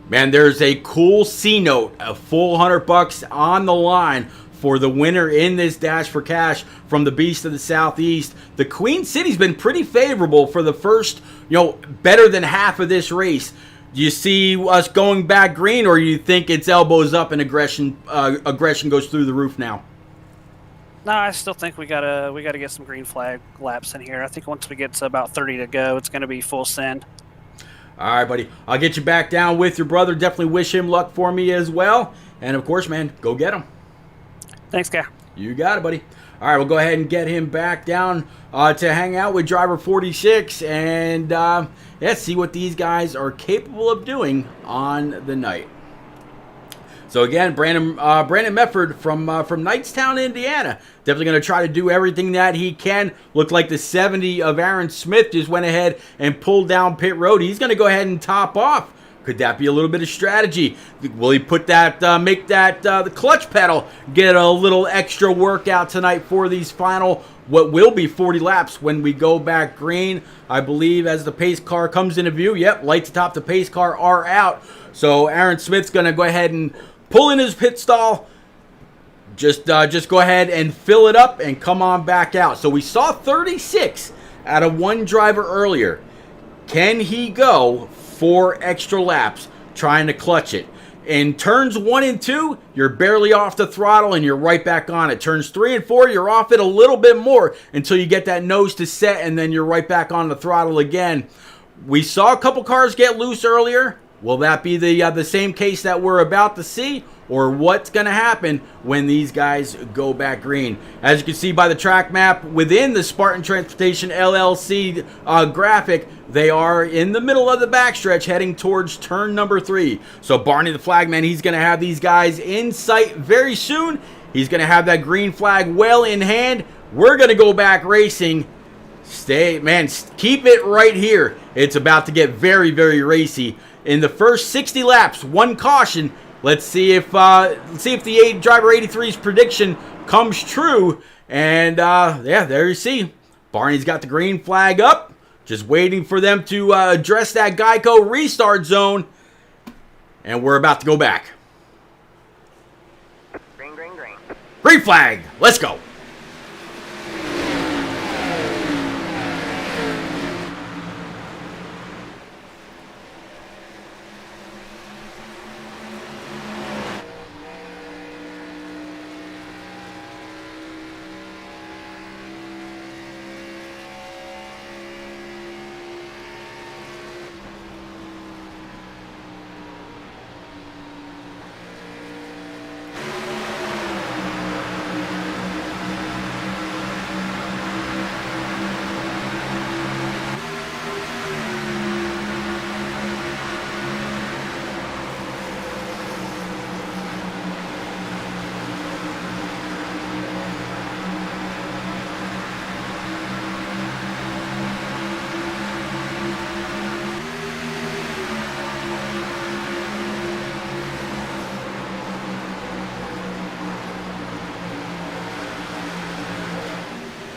Man, there's a cool C-note, a full $100 on the line for the winner in this Dash-4-Cash from the Beast of the Southeast. The Queen City's been pretty favorable for the first, better than half of this race. Do you see us going back green, or you think it's elbows up and aggression goes through the roof now? No, I still think we gotta get some green flag laps in here. I think once we get to about 30 to go, it's going to be full send. All right, buddy. I'll get you back down with your brother. Definitely wish him luck for me as well. And, of course, man, go get him. Thanks, guy. You got it, buddy. All right, we'll go ahead and get him back down to hang out with driver 46 and see what these guys are capable of doing on the night. So again, Brandon Mefford from Knightstown, Indiana, definitely going to try to do everything that he can. Looked like the 70 of Aaron Smith just went ahead and pulled down pit road. He's going to go ahead and top off. Could that be a little bit of strategy? Will he put that, make that the clutch pedal get a little extra workout tonight for these final, what will be 40 laps when we go back green? I believe as the pace car comes into view. Yep, lights atop the pace car are out. So Aaron Smith's going to go ahead and pull in his pit stall. Just go ahead and fill it up and come on back out. So we saw 36 out of one driver earlier. Can he go 4 extra laps trying to clutch it? In turns 1 and 2, you're barely off the throttle and you're right back on it. Turns 3 and 4, you're off it a little bit more until you get that nose to set, and then you're right back on the throttle again. We saw a couple cars get loose earlier. Will that be the same case that we're about to see, or what's going to happen when these guys go back green? As you can see by the track map within the Spartan Transportation LLC graphic, they are in the middle of the backstretch heading towards turn number 3. So Barney the Flagman, he's going to have these guys in sight very soon. He's going to have that green flag well in hand. We're going to go back racing. Keep it right here. It's about to get very, very racy. In the first 60 laps, 1 caution. Let's see if the driver 83's prediction comes true. And there you see, Barney's got the green flag up, just waiting for them to address that Geico restart zone. And we're about to go back. Green, green, green. Green flag. Let's go.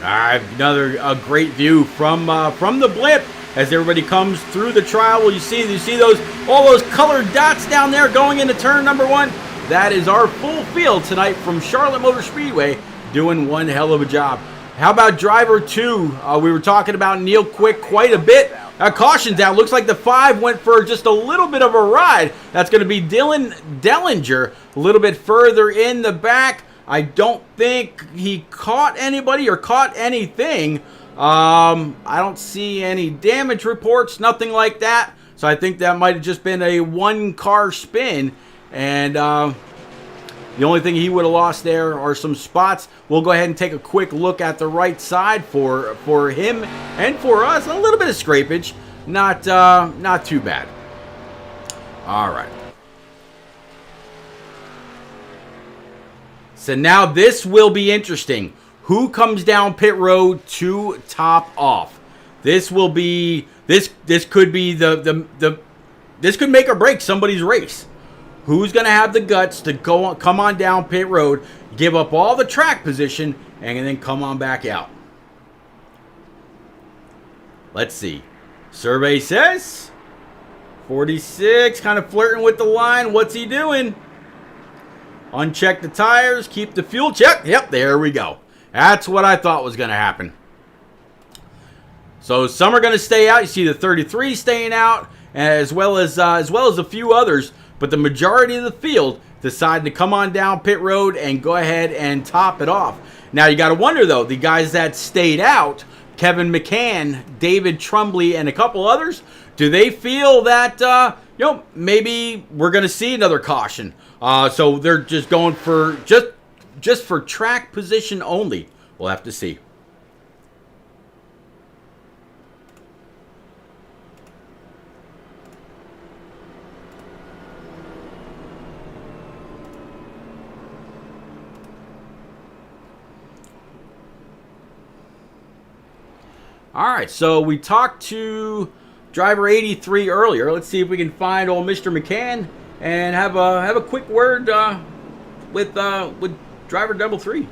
All right, another great view from the blimp as everybody comes through the trial. Well, you see all those colored dots down there going into turn number 1. That is our full field tonight from Charlotte Motor Speedway, doing one hell of a job. How about driver 2? We were talking about Neil Quick quite a bit. Caution's out. Looks like the 5 went for just a little bit of a ride. That's going to be Dylan Dellinger a little bit further in the back. I don't think he caught anybody or caught anything. I don't see any damage reports, nothing like that. So I think that might have just been a 1-car spin. And the only thing he would have lost there are some spots. We'll go ahead and take a quick look at the right side for him and for us. A little bit of scrapage. Not too bad. All right. So now this will be interesting. Who comes down pit road to top off? This will be this could be this could make or break somebody's race. who's going to have the guts to come on down pit road, give up all the track position, and then come on back out. Let's see. Survey says 46, kind of flirting with the line. What's he doing? Uncheck the tires, keep the fuel check. Yep, there we go. That's what I thought was going to happen. So some are going to stay out. You see the 33 staying out, as well as a few others. But the majority of the field decided to come on down pit road and go ahead and top it off. Now you got to wonder though, the guys that stayed out, Kevin McCann, David Trumbley, and a couple others, do they feel that maybe we're going to see another caution? So they're just going for just for track position only. We'll have to see. All right, so we talked to driver 83 earlier. Let's see if we can find old Mr. McCann and have a quick word with driver double 3.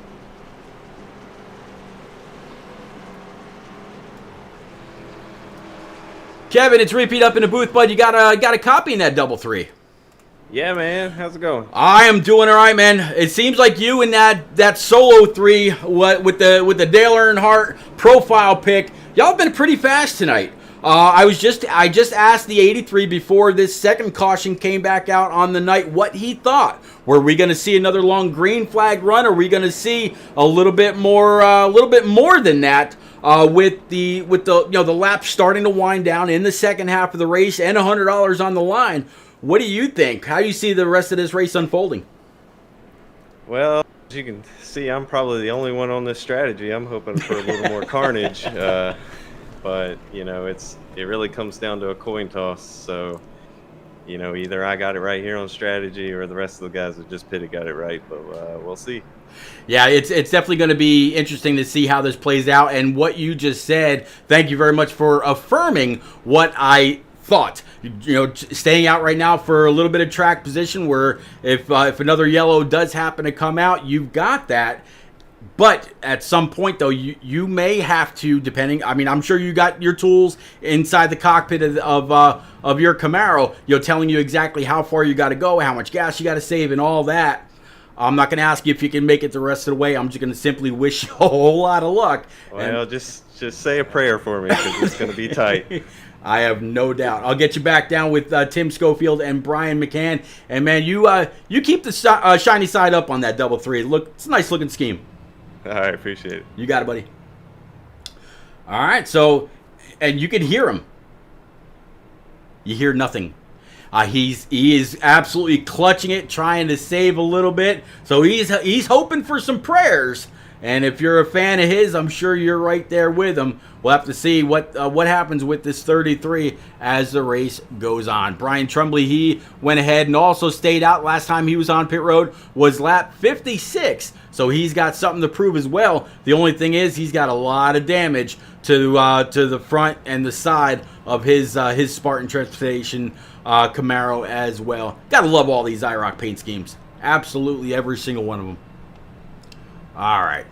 Kevin, it's Repeat up in the booth, bud. You got a copy in that double 3. Yeah, man. How's it going? I am doing all right, man. It seems like you and that solo 3, with the Dale Earnhardt profile pick, y'all have been pretty fast tonight. I just asked the 83 before this second caution came back out on the night what he thought. Were we going to see another long green flag run? Or are we going to see a little bit more than that? With the laps starting to wind down in the second half of the race and $100 on the line. What do you think? How do you see the rest of this race unfolding? Well, as you can see, I'm probably the only one on this strategy. I'm hoping for a little more carnage, but it really comes down to a coin toss. So, either I got it right here on strategy, or the rest of the guys that just pitted got it right. But we'll see. Yeah, it's definitely going to be interesting to see how this plays out. And what you just said, thank you very much for affirming what I thought. Staying out right now for a little bit of track position, where if another yellow does happen to come out, you've got that. But at some point, though, you may have to, depending. I mean, I'm sure you got your tools inside the cockpit of your Camaro, telling you exactly how far you got to go, how much gas you got to save, and all that. I'm not going to ask you if you can make it the rest of the way. I'm just going to simply wish you a whole lot of luck. Well, just say a prayer for me, because it's going to be tight. I have no doubt. I'll get you back down with Tim Schofield and Brian McCann. And, man, you keep the shiny side up on that double 3. Look, it's a nice-looking scheme. All right, appreciate it. You got it, buddy. All right, so, and you can hear him. You hear nothing. He is absolutely clutching it, trying to save a little bit. So he's hoping for some prayers. And if you're a fan of his, I'm sure you're right there with him. We'll have to see what happens with this 33 as the race goes on. Brian Trumbley, he went ahead and also stayed out. Last time he was on pit road was lap 56. So he's got something to prove as well. The only thing is he's got a lot of damage to the front and the side of his Spartan Transportation Camaro as well. Gotta love all these IROC paint schemes. Absolutely every single one of them. All right.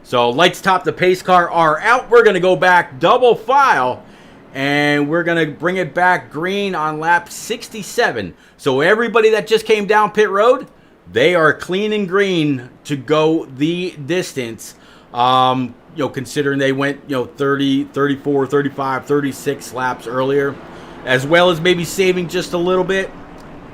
So lights top the pace car are out. We're going to go back double file, and we're going to bring it back green on lap 67. So everybody that just came down pit road, they are clean and green to go the distance. Considering they went 30, 34, 35, 36 laps earlier, as well as maybe saving just a little bit.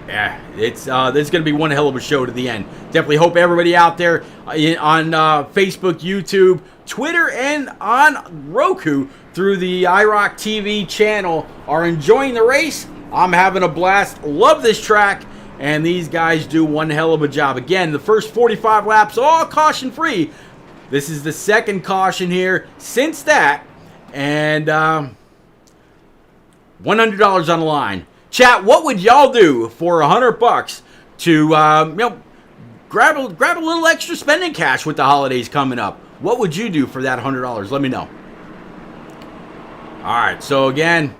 Yeah, it's this is going to be one hell of a show to the end. Definitely hope everybody out there on Facebook, YouTube, Twitter, and on Roku through the IROC TV channel are enjoying the race. I'm having a blast. Love this track, and these guys do one hell of a job. Again, the first 45 laps, all caution-free. This is the second caution here since that, and $100 on the line. Chat, what would y'all do for $100 to grab a little extra spending cash with the holidays coming up? What would you do for that $100? Let me know. All right, so again,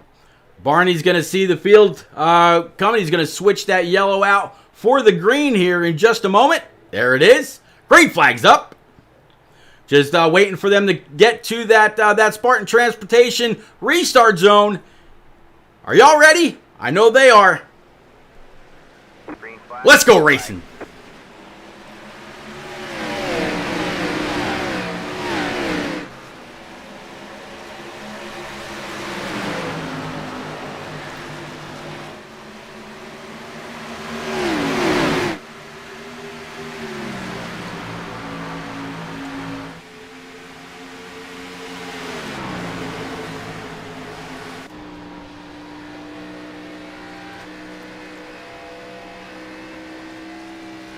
Barney's going to see the field coming. He's going to switch that yellow out for the green here in just a moment. There it is. Green flag's up. Just waiting for them to get to that Spartan Transportation restart zone. Are y'all ready? I know they are. Let's go racing.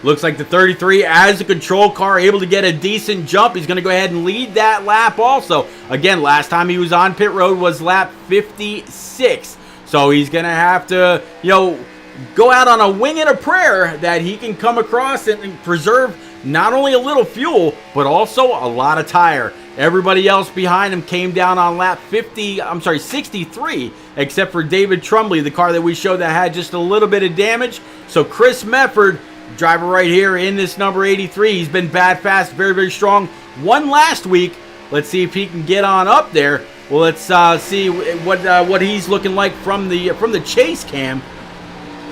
Looks like the 33 as a control car, able to get a decent jump. He's going to go ahead and lead that lap also. Again, last time he was on pit road was lap 56. So he's going to have to, go out on a wing and a prayer that he can come across and preserve not only a little fuel, but also a lot of tire. Everybody else behind him came down on lap 63, except for David Trumbley, the car that we showed that had just a little bit of damage. So Chris Mefford, driver right here in this number 83. He's been bad, fast, very, very strong. Won last week. Let's see if he can get on up there. Well, let's see what he's looking like from the chase cam.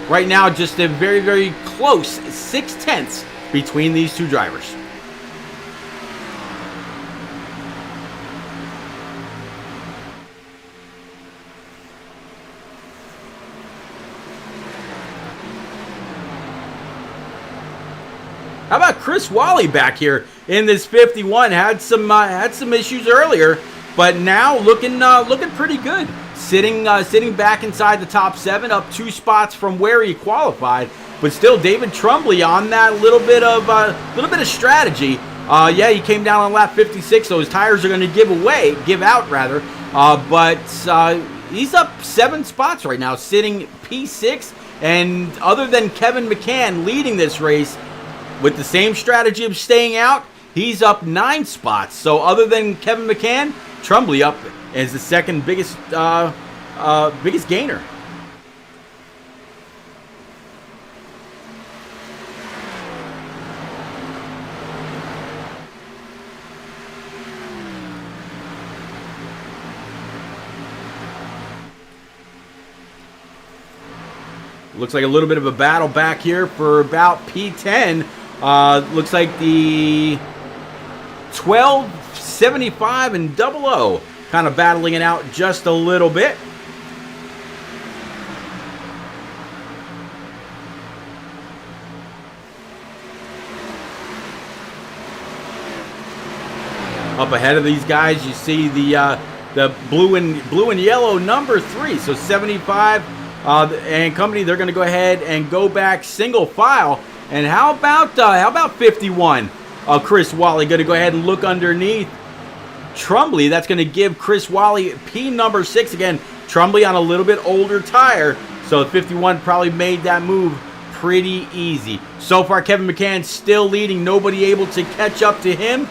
Right now, just a very, very close 0.6 between these two drivers. How about Chris Wally back here in this 51? Had some issues earlier, but now looking pretty good. Sitting back inside the top 7, up 2 spots from where he qualified. But still, David Trumbley on that little bit of strategy. Yeah, he came down on lap 56, so his tires are going to give out. But he's up 7 spots right now, sitting P6. And other than Kevin McCann leading this race, with the same strategy of staying out, he's up 9 spots. So other than Kevin McCann, Trumbley up as the second biggest gainer. Looks like a little bit of a battle back here for about P10. Looks like the 12, 75, and 00 kind of battling it out just a little bit. Up ahead of these guys, you see the blue and yellow number 3. So 75 and company, they're going to go ahead and go back single file. And how about 51? Chris Wally going to go ahead and look underneath Trumbley. That's going to give Chris Wally P number 6 again. Trumbley on a little bit older tire, so 51 probably made that move pretty easy. So far, Kevin McCann still leading. Nobody able to catch up to him.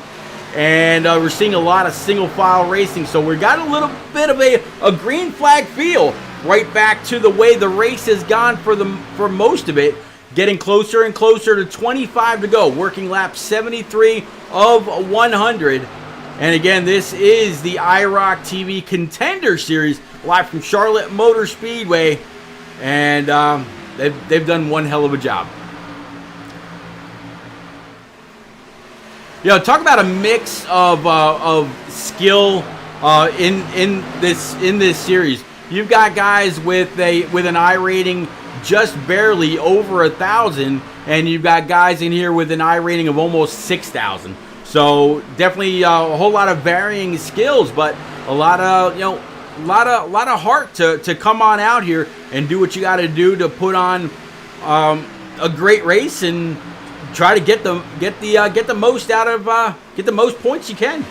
And we're seeing a lot of single file racing. So we got a little bit of a green flag feel right back to the way the race has gone for most of it. Getting closer and closer to 25 to go. Working lap 73 of 100. And again, this is the IROC TV Contender Series live from Charlotte Motor Speedway. And they've done one hell of a job. Talk about a mix of skill in this series. You've got guys with an I rating just barely over 1,000, and you've got guys in here with an I rating of almost 6,000. So definitely a whole lot of varying skills, but a lot of heart to come on out here and do what you got to do to put on a great race and try to get the most out of get the most points you can.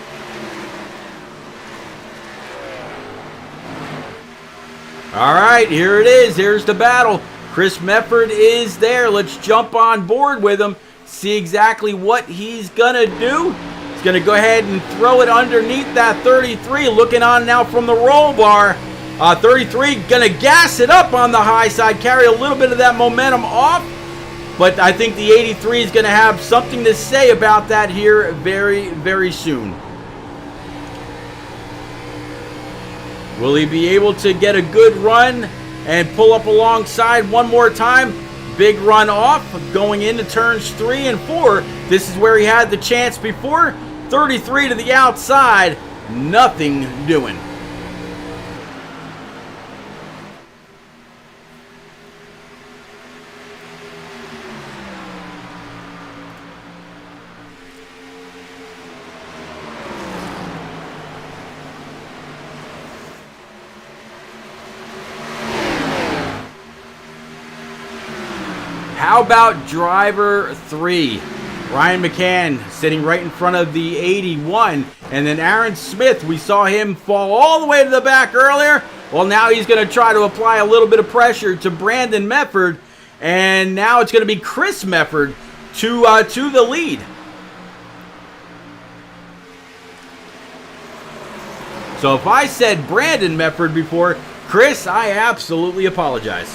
All right, here it is. Here's the battle. Chris Mefford is there. Let's jump on board with him. See exactly what he's going to do. He's going to go ahead and throw it underneath that 33. Looking on now from the roll bar. 33 going to gas it up on the high side. Carry a little bit of that momentum off. But I think the 83 is going to have something to say about that here very, very soon. Will he be able to get a good run and pull up alongside one more time? Big run off going into turns 3 and 4. This is where he had the chance before. 33 to the outside. Nothing doing. How about driver 3? Ryan McCann sitting right in front of the 81. And then Aaron Smith, we saw him fall all the way to the back earlier. Well, now he's going to try to apply a little bit of pressure to Brandon Mefford. And now it's going to be Chris Mefford to the lead. So if I said Brandon Mefford before, Chris, I absolutely apologize.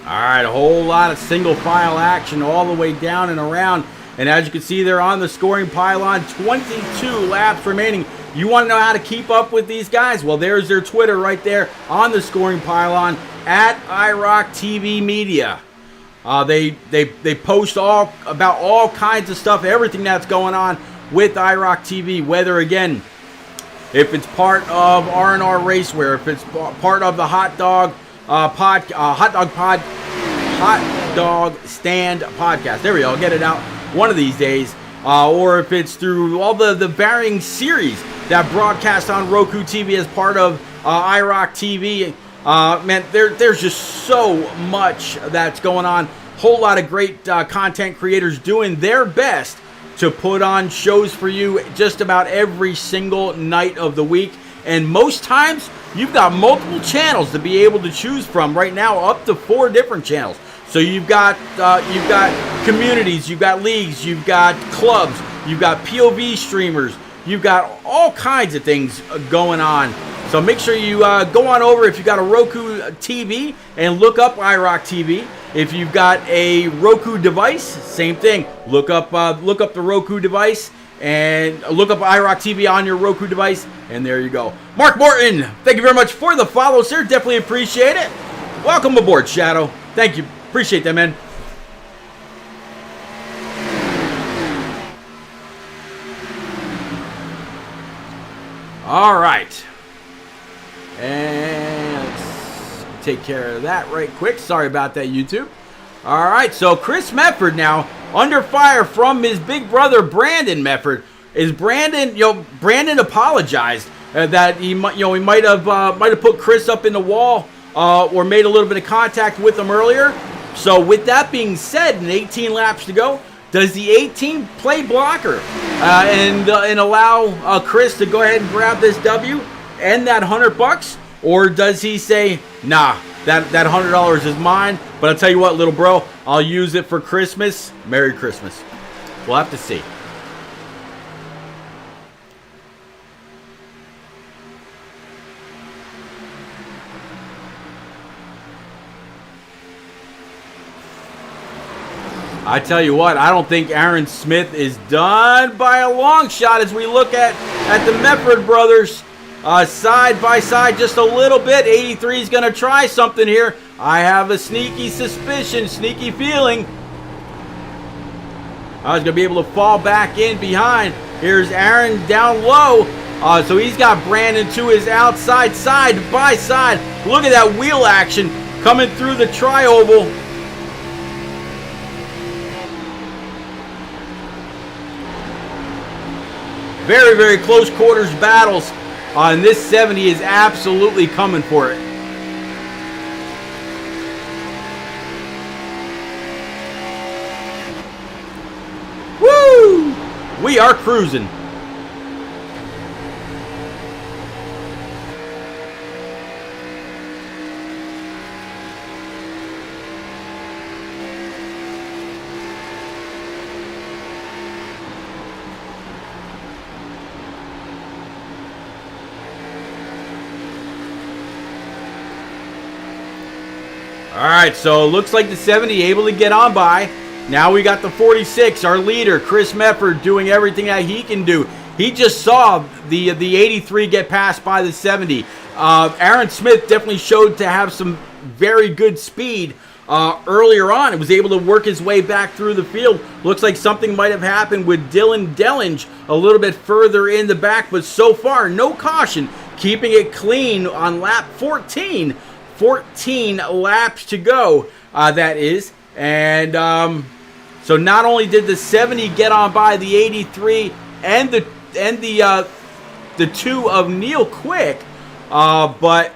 Alright, a whole lot of single file action all the way down and around. And as you can see there on the scoring pylon, 22 laps remaining. You want to know how to keep up with these guys? Well, there's their Twitter right there on the scoring pylon at IROC TV Media. They post about all kinds of stuff, everything that's going on with IROC TV. Whether again, if it's part of R&R Racewear, if it's part of the Hot Dog Stand podcast. There we go. I'll get it out one of these days. Or if it's through all the varying series that broadcast on Roku TV as part of IROC TV. Man, there's just so much that's going on. Whole lot of great content creators doing their best to put on shows for you just about every single night of the week. And most times, you've got multiple channels to be able to choose from. Right now, up to 4 different channels. So you've got communities, you've got leagues, you've got clubs, you've got POV streamers, you've got all kinds of things going on. So make sure you go on over if you've got a Roku TV and look up IROC TV. If you've got a Roku device, same thing. Look up the Roku device and look up IROC TV on your Roku device, and there you go. Mark Morton, thank you very much for the follow, sir. Definitely appreciate it. Welcome aboard, Shadow. Thank you. Appreciate that, man. All right. And let's take care of that right quick. Sorry about that, YouTube. All right, so Chris Mefford now under fire from his big brother Brandon Mefford. Is Brandon? Brandon apologized that he might have put Chris up in the wall or made a little bit of contact with him earlier. So with that being said, and 18 laps to go, does the 18 play blocker and allow Chris to go ahead and grab this W and that $100, or does he say, nah, that $100 is mine, but I'll tell you what, little bro, I'll use it for Christmas. Merry Christmas. We'll have to see. I tell you what, I don't think Aaron Smith is done by a long shot as we look at the Mefford brothers side by side just a little bit. 83 is going to try something here. I have a sneaky suspicion, sneaky feeling. I was going to be able to fall back in behind. Here's Aaron down low. So he's got Brandon to his outside, side by side. Look at that wheel action coming through the tri-oval. Very, very close quarters battles. And this 70 is absolutely coming for it. We are cruising. All right, so it looks like the 70 able to get on by. Now we got the 46, our leader, Chris Mefford, doing everything that he can do. He just saw the 83 get passed by the 70. Aaron Smith definitely showed to have some very good speed earlier on. He was able to work his way back through the field. Looks like something might have happened with Dylan Dellinge a little bit further in the back, but so far, no caution. Keeping it clean on lap 14. 14 laps to go, that is. And so not only did the 70 get on by the 83 and the 2 of Neil Quick, but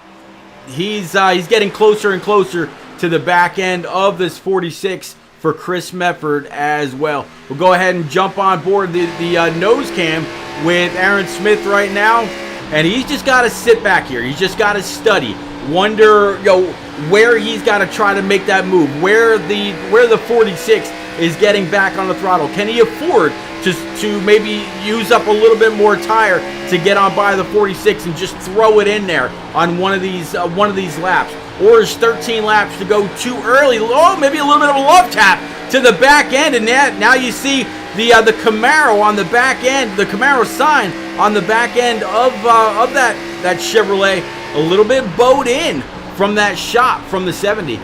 he's getting closer and closer to the back end of this 46 for Chris Mefford as well. We'll go ahead and jump on board the nose cam with Aaron Smith right now, and he's just got to sit back here. He's just got to study. Wonder, where he's got to try to make that move, where the 46 is getting back on the throttle. Can he afford to maybe use up a little bit more tire to get on by the 46 and just throw it in there on one of these laps? Or is 13 laps to go too early? Oh, maybe a little bit of a love tap to the back end, and now you see the Camaro on the back end, the Camaro sign on the back end of that Chevrolet, a little bit bowed in from that shot from the 70.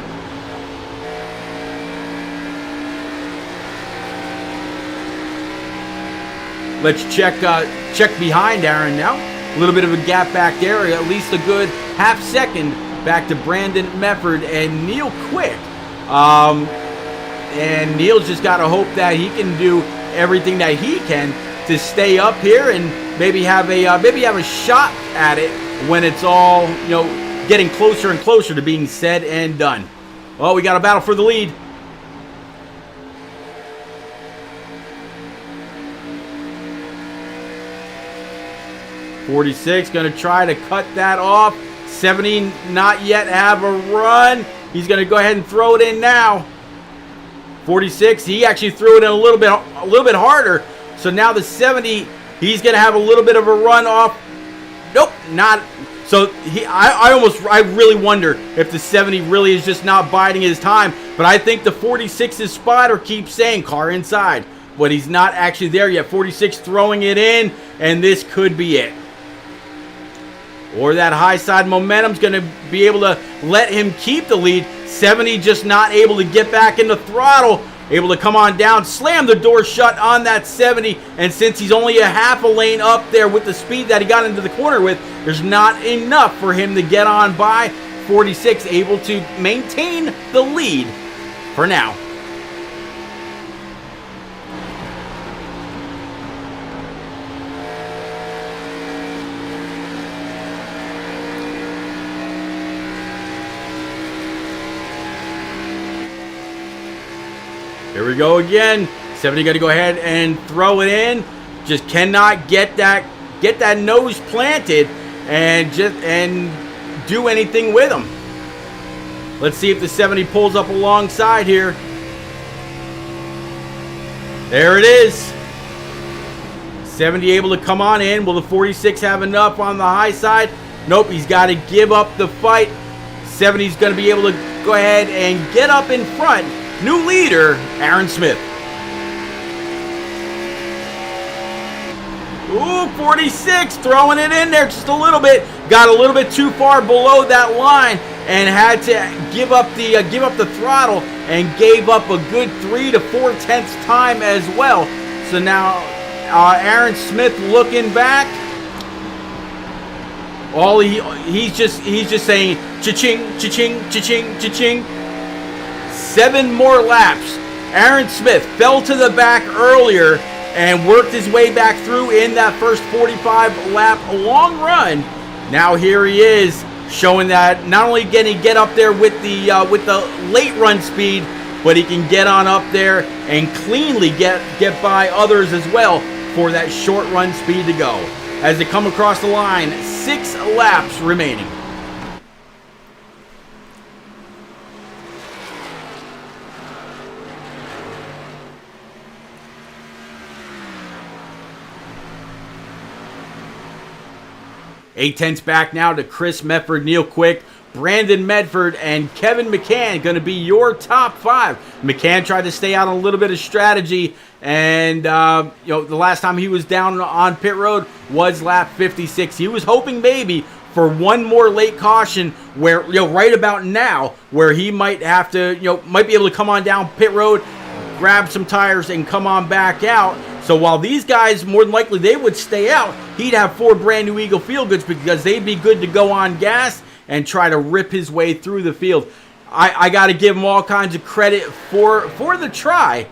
Let's check behind Aaron now. A little bit of a gap back there, at least a good half second back to Brandon Mefford and Neil Quick. And Neil's just got to hope that he can do everything that he can to stay up here and maybe have a shot at it when it's all, getting closer and closer to being said and done. Well, we got a battle for the lead. .46 going to try to cut that off. 70 not yet have a run. He's going to go ahead and throw it in now. 46, he actually threw it in a little bit harder. So now the 70, he's going to have a little bit of a run off. Nope, not. So I really wonder if the 70 really is just not biding his time. But I think the 46's spotter keeps saying car inside, but he's not actually there yet. 46 throwing it in, and this could be it. Or that high side momentum's going to be able to let him keep the lead. 70 just not able to get back in the throttle. Able to come on down, slam the door shut on that 70. And since he's only a half a lane up there with the speed that he got into the corner with, there's not enough for him to get on by. 46 able to maintain the lead for now. Here we go again. 70 got to go ahead and throw it in. Just cannot get that nose planted and do anything with him. Let's see if the 70 pulls up alongside here. There it is. 70 able to come on in. Will the 46 have enough on the high side? Nope, he's got to give up the fight. 70's going to be able to go ahead and get up in front. New leader, Aaron Smith. Ooh, 46 throwing it in there just a little bit. Got a little bit too far below that line and had to give up the throttle and gave up a good 3 to 4/10 time as well. So now Aaron Smith looking back. All he's just saying cha-ching, cha-ching, cha-ching, cha-ching. 7 more laps. Aaron Smith fell to the back earlier and worked his way back through in that first 45 lap long run. Now here he is, showing that not only can he get up there with the late run speed, but he can get on up there and cleanly get by others as well. for that short run speed to go. As they come across the line, 6 laps remaining. Eight tenths back now to Chris Medford, Neil Quick, Brandon Medford, and Kevin McCann going to be your top 5. McCann tried to stay out on a little bit of strategy, and the last time he was down on pit road was lap 56. He was hoping maybe for one more late caution where, right about now, where he might have to, might be able to come on down pit road, grab some tires, and come on back out. So while these guys, more than likely, they would stay out, he'd have 4 brand new Eagle Feel Goods because they'd be good to go on gas and try to rip his way through the field. I got to give him all kinds of credit for the try.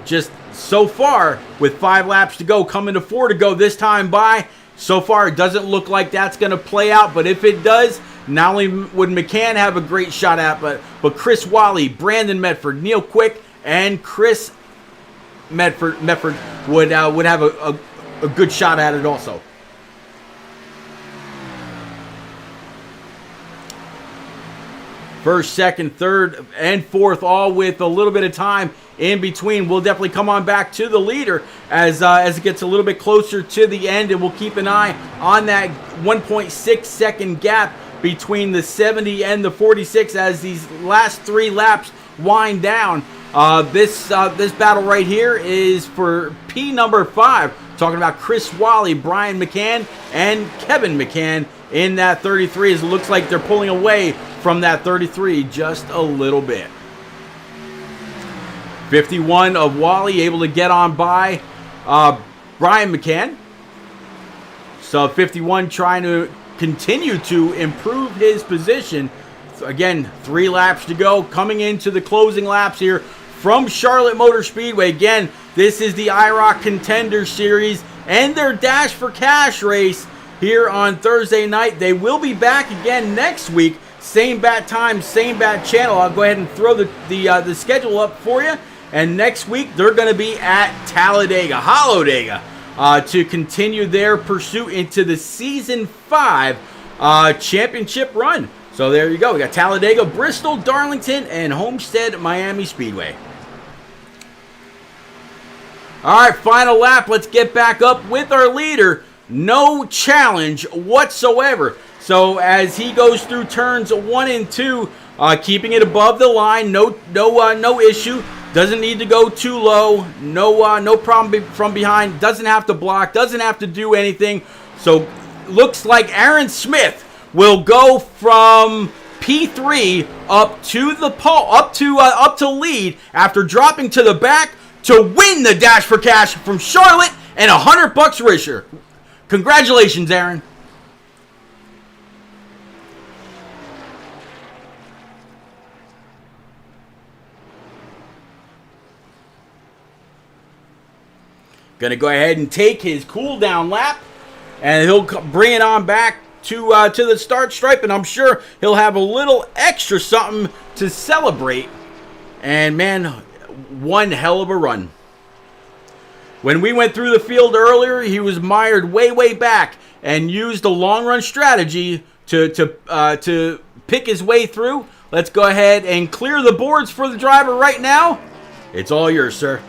Just so far, with 5 laps to go, coming to 4 to go this time by, so far it doesn't look like that's going to play out. But if it does, not only would McCann have a great shot at, but Chris Wally, Brandon Medford, Neil Quick, and Chris Medford would have a good shot at it also. First, second, third, and fourth, all with a little bit of time in between. We'll definitely come on back to the leader as it gets a little bit closer to the end, and we'll keep an eye on that 1.6 second gap between the 70 and the 46 as these last 3 laps wind down. This battle right here is for P number 5. Talking about Chris Wally, Brian McCann, and Kevin McCann in that 33. As it looks like they're pulling away from that 33 just a little bit. 51 of Wally able to get on by Brian McCann. So 51 trying to continue to improve his position. So again, 3 laps to go. Coming into the closing laps here from Charlotte Motor Speedway. Again, this is the IROC Contender Series and their Dash-4-Cash race here on Thursday night. They will be back again next week. Same bat time, same bat channel. I'll go ahead and throw the schedule up for you. And next week, they're going to be at Hollowdega, to continue their pursuit into the Season 5 championship run. So there you go. We got Talladega, Bristol, Darlington, and Homestead Miami Speedway. All right, final lap. Let's get back up with our leader. No challenge whatsoever. So as he goes through turns 1 and 2, keeping it above the line, no issue. Doesn't need to go too low. No problem from behind. Doesn't have to block. Doesn't have to do anything. So looks like Aaron Smith will go from P3 up to the pole, up to lead after dropping to the back to win the Dash-4-Cash from Charlotte and $100 richer. Congratulations, Aaron. Going to go ahead and take his cool down lap, and he'll bring it on back to the start stripe, and I'm sure he'll have a little extra something to celebrate. And man, one hell of a run. When we went through the field earlier, he was mired way back and used a long run strategy to pick his way through. Let's go ahead and clear the boards for the driver right now. It's all yours, sir.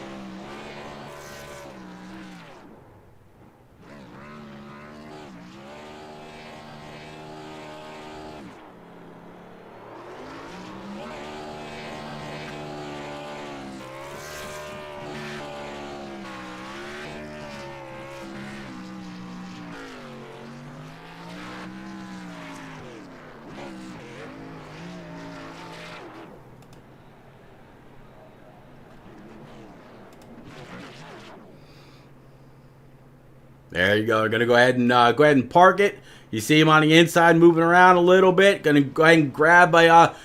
There you go. Going to go ahead and park it. You see him on the inside moving around a little bit. Going to go ahead and grab got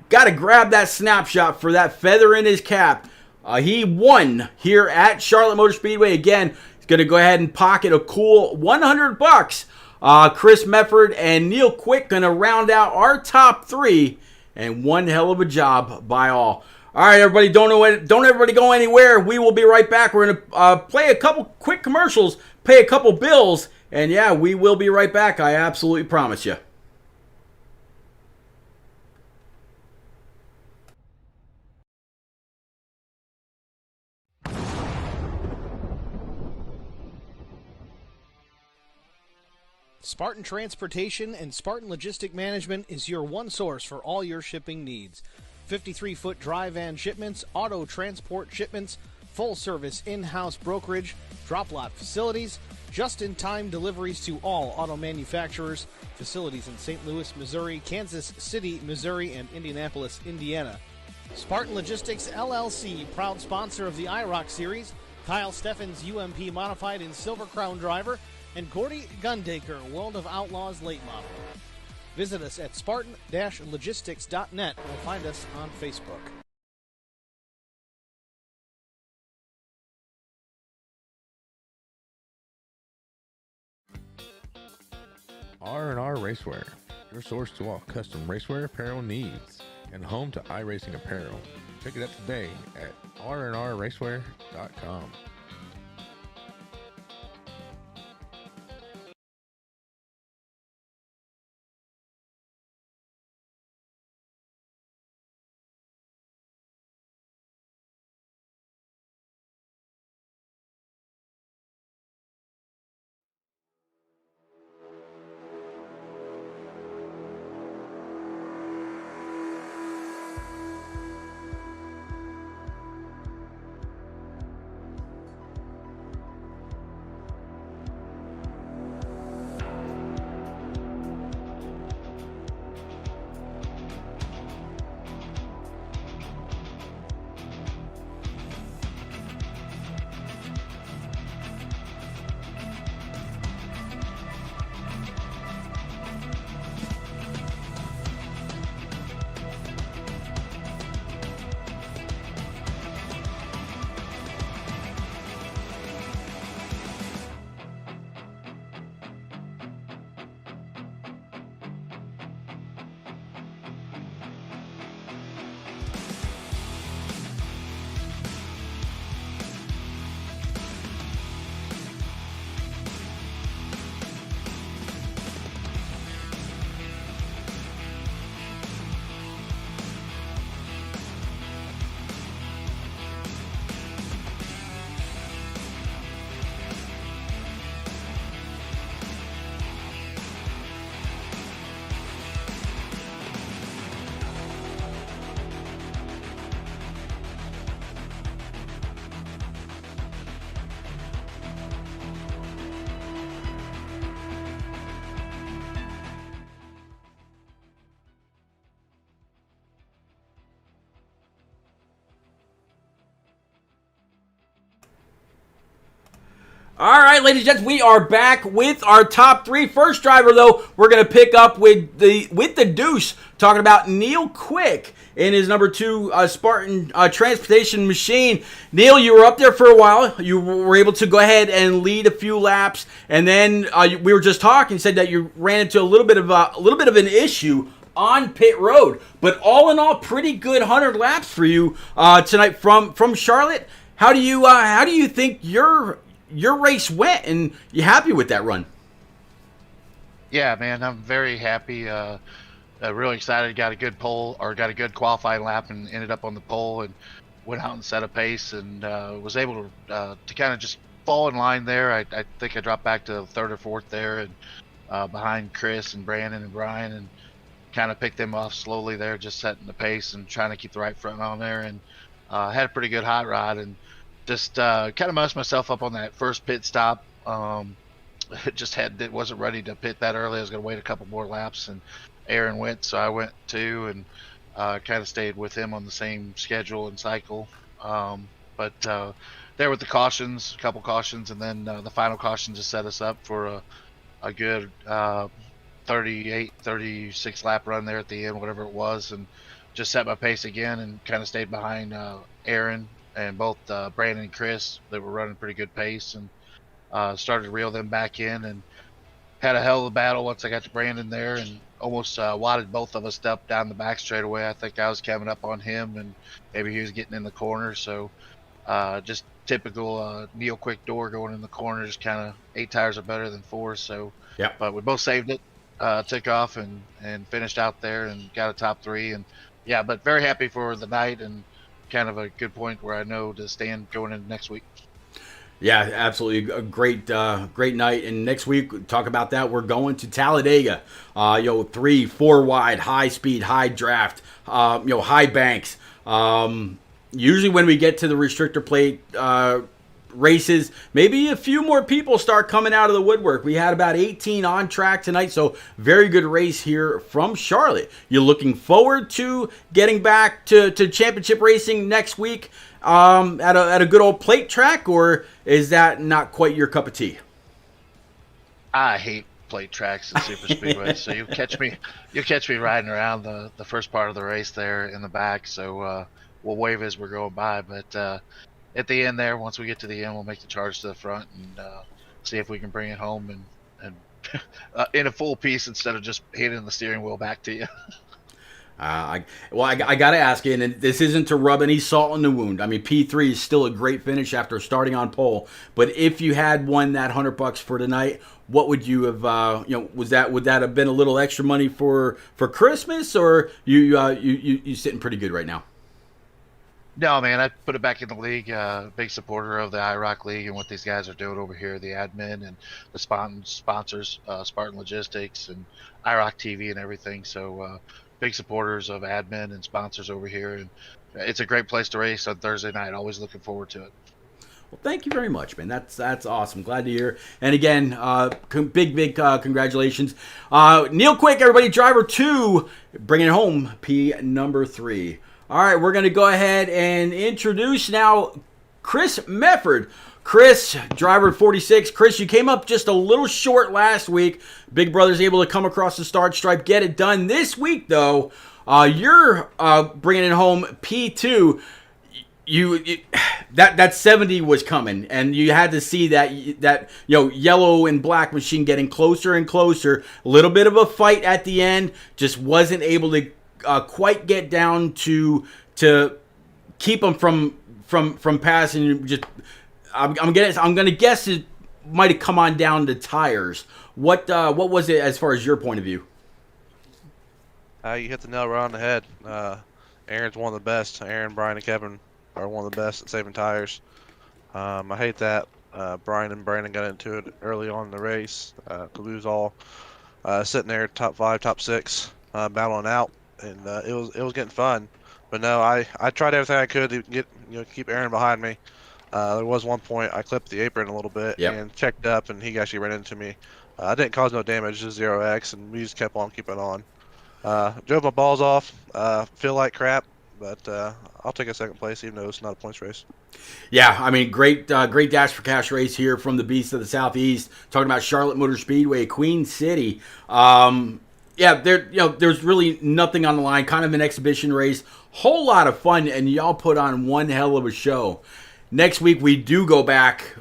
to grab that snapshot for that feather in his cap. He won here at Charlotte Motor Speedway. Again, he's going to go ahead and pocket a cool $100. Chris Medford and Neil Quick going to round out our top 3. And one hell of a job by all. All right, everybody, don't everybody go anywhere. We will be right back. We're gonna play a couple quick commercials, pay a couple bills, and yeah, we will be right back. I absolutely promise you. Spartan Transportation and Spartan Logistic Management is your one source for all your shipping needs. 53-foot dry van shipments, auto transport shipments, full-service in-house brokerage, drop-lot facilities, just-in-time deliveries to all auto manufacturers, facilities in St. Louis, Missouri, Kansas City, Missouri, and Indianapolis, Indiana. Spartan Logistics LLC, proud sponsor of the IROC series, Kyle Steffens UMP Modified and Silver Crown Driver, and Gordy Gundaker, World of Outlaws late model. Visit us at spartan-logistics.net or find us on Facebook. R&R Racewear, your source to all custom racewear apparel needs, and home to iRacing apparel. Check it out today at rnrracewear.com. All right, ladies and gents, we are back with our top three. First driver, though, we're going to pick up with the Deuce, talking about Neil Quick in his number 2 Spartan transportation machine. Neil, you were up there for a while. You were able to go ahead and lead a few laps, and then we were just talking. Said that you ran into a little bit of an issue on pit road, but all in all, pretty good 100 laps for you tonight from Charlotte. How do you think your race went, and you happy with that run? Yeah, man, I'm very happy. Really excited. Got a good qualifying lap and ended up on the pole and went out and set a pace and was able to kind of just fall in line there. I think I dropped back to third or fourth there and behind Chris and Brandon and Brian, and kind of picked them off slowly there, just setting the pace and trying to keep the right front on there, and had a pretty good hot rod and just kind of messed myself up on that first pit stop. It wasn't ready to pit that early. I was going to wait a couple more laps, and Aaron went, so I went too, and kind of stayed with him on the same schedule and cycle. But there with the cautions, a couple cautions, and then the final caution just set us up for a good 38, 36 lap run there at the end, whatever it was, and just set my pace again and kind of stayed behind Aaron and both Brandon and Chris. They were running pretty good pace, and started to reel them back in, and had a hell of a battle once I got to Brandon there, and almost wadded both of us up down the back straightaway. I think I was coming up on him, and maybe he was getting in the corner. So just typical Neil quick door going in the corner. Just kind of 8 tires are better than 4. So, Yeah. but we both saved it, took off and finished out there and got a top 3. And yeah, but very happy for the night and kind of a good point where I know to stand going into next week. Yeah, absolutely. A great night. And next week, talk about that. We're going to Talladega. 3, 4 wide, high speed, high draft, high banks. Usually when we get to the restrictor plate races, maybe a few more people start coming out of the woodwork. We had about 18 on track tonight, so very good race here from Charlotte. You're looking forward to getting back to championship racing next week at a good old plate track, or is that not quite your cup of tea? I hate plate tracks and super speedway, so you'll catch me riding around the first part of the race there in the back. So we'll wave as we're going by, but at the end there, once we get to the end, we'll make the charge to the front and see if we can bring it home and in a full piece instead of just hitting the steering wheel back to you. I got to ask you, and this isn't to rub any salt in the wound. I mean, P3 is still a great finish after starting on pole. But if you had won that $100 for tonight, what would you have? Would that have been a little extra money for Christmas, or you sitting pretty good right now? No, man, I put it back in the league. Big supporter of the IROC league and what these guys are doing over here, the admin and the sponsors, Spartan Logistics and IROC TV and everything. So big supporters of admin and sponsors over here, and it's a great place to race on Thursday night. Always looking forward to it. Well, thank you very much, man. That's awesome. Glad to hear. And again, big congratulations, Neil Quick, everybody. Driver 2, bringing it home. P number 3. All right, we're going to go ahead and introduce now Chris Mefford. Chris, driver 46. Chris, you came up just a little short last week. Big Brother's able to come across the start stripe, get it done. This week, though, you're bringing it home P2. That 70 was coming, and you had to see that yellow and black machine getting closer and closer. A little bit of a fight at the end, just wasn't able to quite get down to keep them from passing. Just I'm gonna guess it might have come on down to tires. What was it as far as your point of view? You hit the nail right on the head. Aaron's one of the best. Aaron, Brian, and Kevin are one of the best at saving tires. I hate that Brian and Brandon got into it early on in the race because we was all sitting there top 5, top 6, battling out, and it was getting fun. But no, I tried everything I could to keep Aaron behind me. There was one point I clipped the apron a little bit and checked up, and he actually ran into me. I didn't cause no damage, just 0x, and we just kept on keeping on. Drove my balls off. Feel like crap, but I'll take a second place, even though it's not a points race. Yeah, I mean, great Dash-4-Cash race here from the Beast of the Southeast. Talking about Charlotte Motor Speedway, Queen City. There's really nothing on the line. Kind of an exhibition race. Whole lot of fun, and y'all put on one hell of a show. Next week we do go back,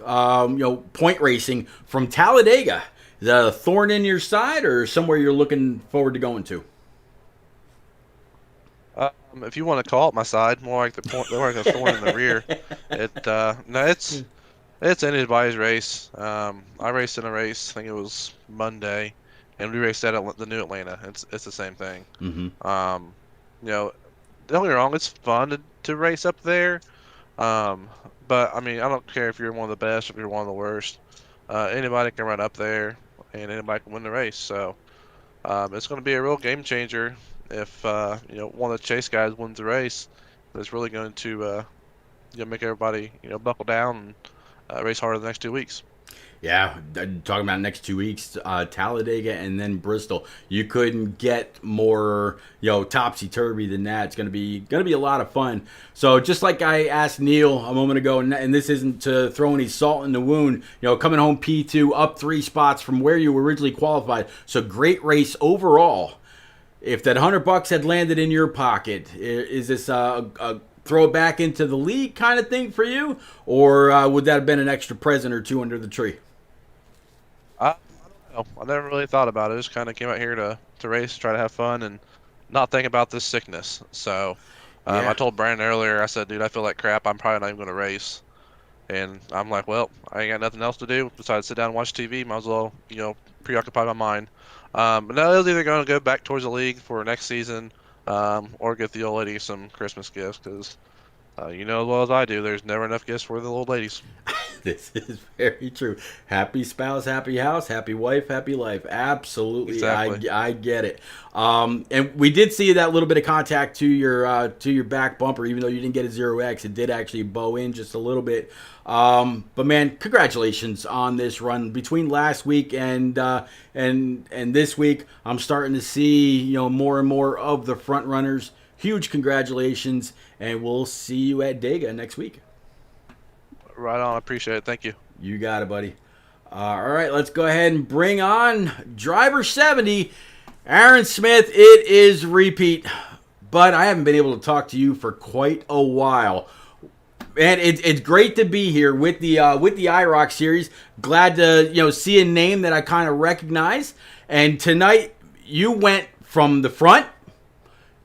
point racing from Talladega. Is that a thorn in your side, or somewhere you're looking forward to going to? If you want to call it my side, more like a thorn in the rear. It's anybody's race. I raced in a race. I think it was Monday, and we raced at the New Atlanta. It's the same thing. Mm-hmm. Don't get me wrong. It's fun to race up there. But I mean, I don't care if you're one of the best, if you're one of the worst. Anybody can run up there, and anybody can win the race. So it's going to be a real game changer if one of the chase guys wins the race. It's really going to make everybody buckle down and race harder the next 2 weeks. Yeah, talking about next 2 weeks, Talladega and then Bristol. You couldn't get more topsy-turvy than that. It's gonna be a lot of fun. So just like I asked Neil a moment ago, and this isn't to throw any salt in the wound, coming home P2, up 3 spots from where you originally qualified. So great race overall. If that $100 had landed in your pocket, is this a throw it back into the league kind of thing for you, or would that have been an extra present or two under the tree? I don't Oh, I never really thought about it. Just kind of came out here to race, try to have fun, and not think about this sickness. So Yeah. I told Brandon earlier, I said, dude, I feel like crap. I'm probably not even going to race. And I'm like, well, I ain't got nothing else to do besides sit down and watch TV. Might as well, preoccupy my mind. But now I was either going to go back towards the league for next season or get the old lady some Christmas gifts because you know as well as I do, there's never enough gifts for the old ladies. This is very true. Happy spouse, happy house, happy wife, happy life. Absolutely, Exactly. I get it. And we did see that little bit of contact to your back bumper, even though you didn't get a 0X. It did actually bow in just a little bit. But man, congratulations on this run between last week and this week. I'm starting to see more and more of the front runners. Huge congratulations, and we'll see you at Dega next week. Right on. I appreciate it. Thank you. You got it, buddy. All right, let's go ahead and bring on driver 70, Aaron Smith. It is repeat, but I haven't been able to talk to you for quite a while. And it's great to be here with the IROC series. Glad to see a name that I kind of recognize. And tonight you went from the front,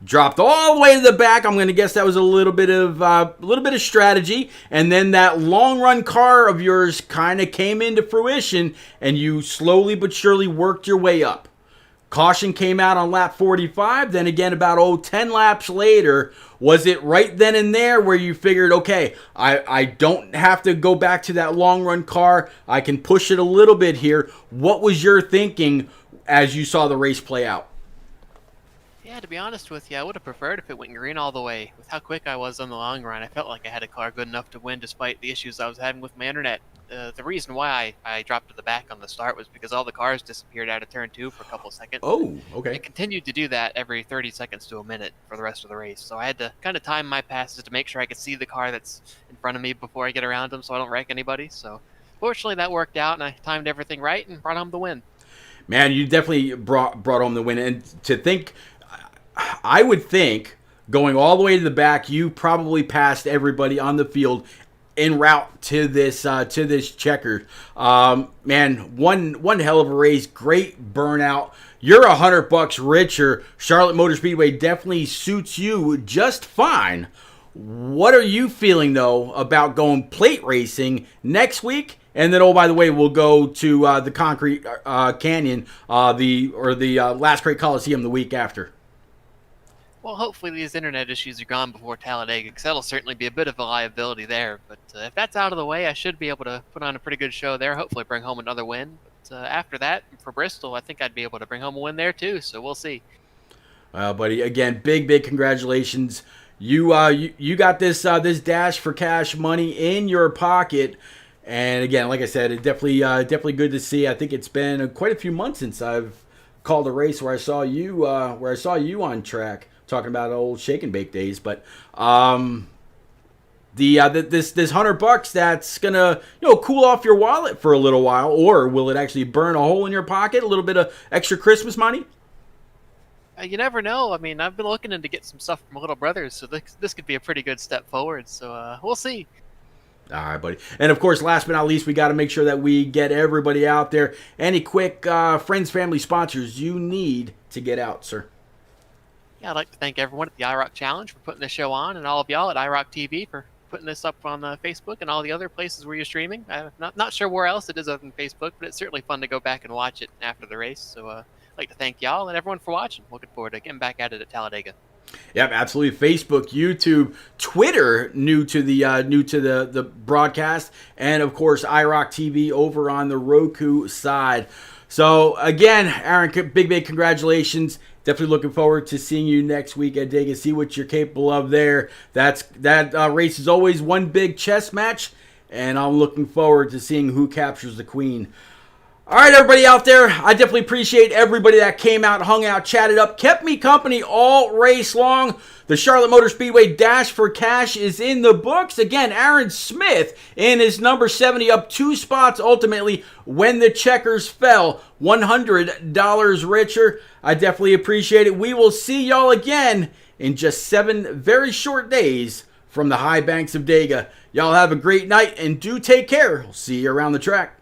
dropped all the way to the back. I'm going to guess that was a little bit of strategy, and then that long run car of yours kind of came into fruition, and you slowly but surely worked your way up. Caution came out on lap 45. Then again, about 10 laps later, was it right then and there where you figured, okay, I don't have to go back to that long run car. I can push it a little bit here. What was your thinking as you saw the race play out? Yeah, to be honest with you, I would have preferred if it went green all the way. With how quick I was on the long run, I felt like I had a car good enough to win despite the issues I was having with my internet. The reason why I dropped to the back on the start was because all the cars disappeared out of turn 2 for a couple of seconds. Oh, okay. It continued to do that every 30 seconds to a minute for the rest of the race. So I had to kind of time my passes to make sure I could see the car that's in front of me before I get around them so I don't wreck anybody. So fortunately that worked out and I timed everything right and brought home the win. Man, you definitely brought home the win. And to think, I would think, going all the way to the back, you probably passed everybody on the field en route to this checker. Man, one hell of a race, great burnout. You're $100 richer. Charlotte Motor Speedway definitely suits you just fine. What are you feeling though about going plate racing next week? And then, oh, by the way, we'll go to the Concrete Canyon, the Last Great Coliseum the week after. Well, hopefully these internet issues are gone before Talladega, because that'll certainly be a bit of a liability there. But if that's out of the way, I should be able to put on a pretty good show there, hopefully bring home another win. But after that, for Bristol, I think I'd be able to bring home a win there too, so we'll see. Buddy, again, big congratulations. You got this Dash-4-Cash money in your pocket. And again, like I said, it definitely good to see. I think it's been quite a few months since I've called a race where I saw you on track, talking about old shake and bake days. But this $100 that's gonna cool off your wallet for a little while, or will it actually burn a hole in your pocket? A little bit of extra Christmas money. You never know. I mean, I've been looking into get some stuff from Little Brothers, so this could be a pretty good step forward. So we'll see. All right, buddy. And, of course, last but not least, we got to make sure that we get everybody out there. Any quick friends, family, sponsors you need to get out, sir? Yeah, I'd like to thank everyone at the IROC Challenge for putting this show on, and all of y'all at IROC TV for putting this up on Facebook and all the other places where you're streaming. I'm not sure where else it is other than Facebook, but it's certainly fun to go back and watch it after the race. So I'd like to thank y'all and everyone for watching. Looking forward to getting back at it at Talladega. Yep, absolutely. Facebook, YouTube, Twitter, new to the broadcast, and of course IROC TV over on the Roku side. So again, Aaron, big congratulations. Definitely looking forward to seeing you next week at Dega. See what you're capable of there. That race is always one big chess match, and I'm looking forward to seeing who captures the queen. All right, everybody out there, I definitely appreciate everybody that came out, hung out, chatted up, kept me company all race long. The Charlotte Motor Speedway Dash-4-Cash is in the books. Again, Aaron Smith in his number 70, up 2 spots ultimately when the checkers fell. $100 richer. I definitely appreciate it. We will see y'all again in just 7 very short days from the high banks of Dega. Y'all have a great night and do take care. We'll see you around the track.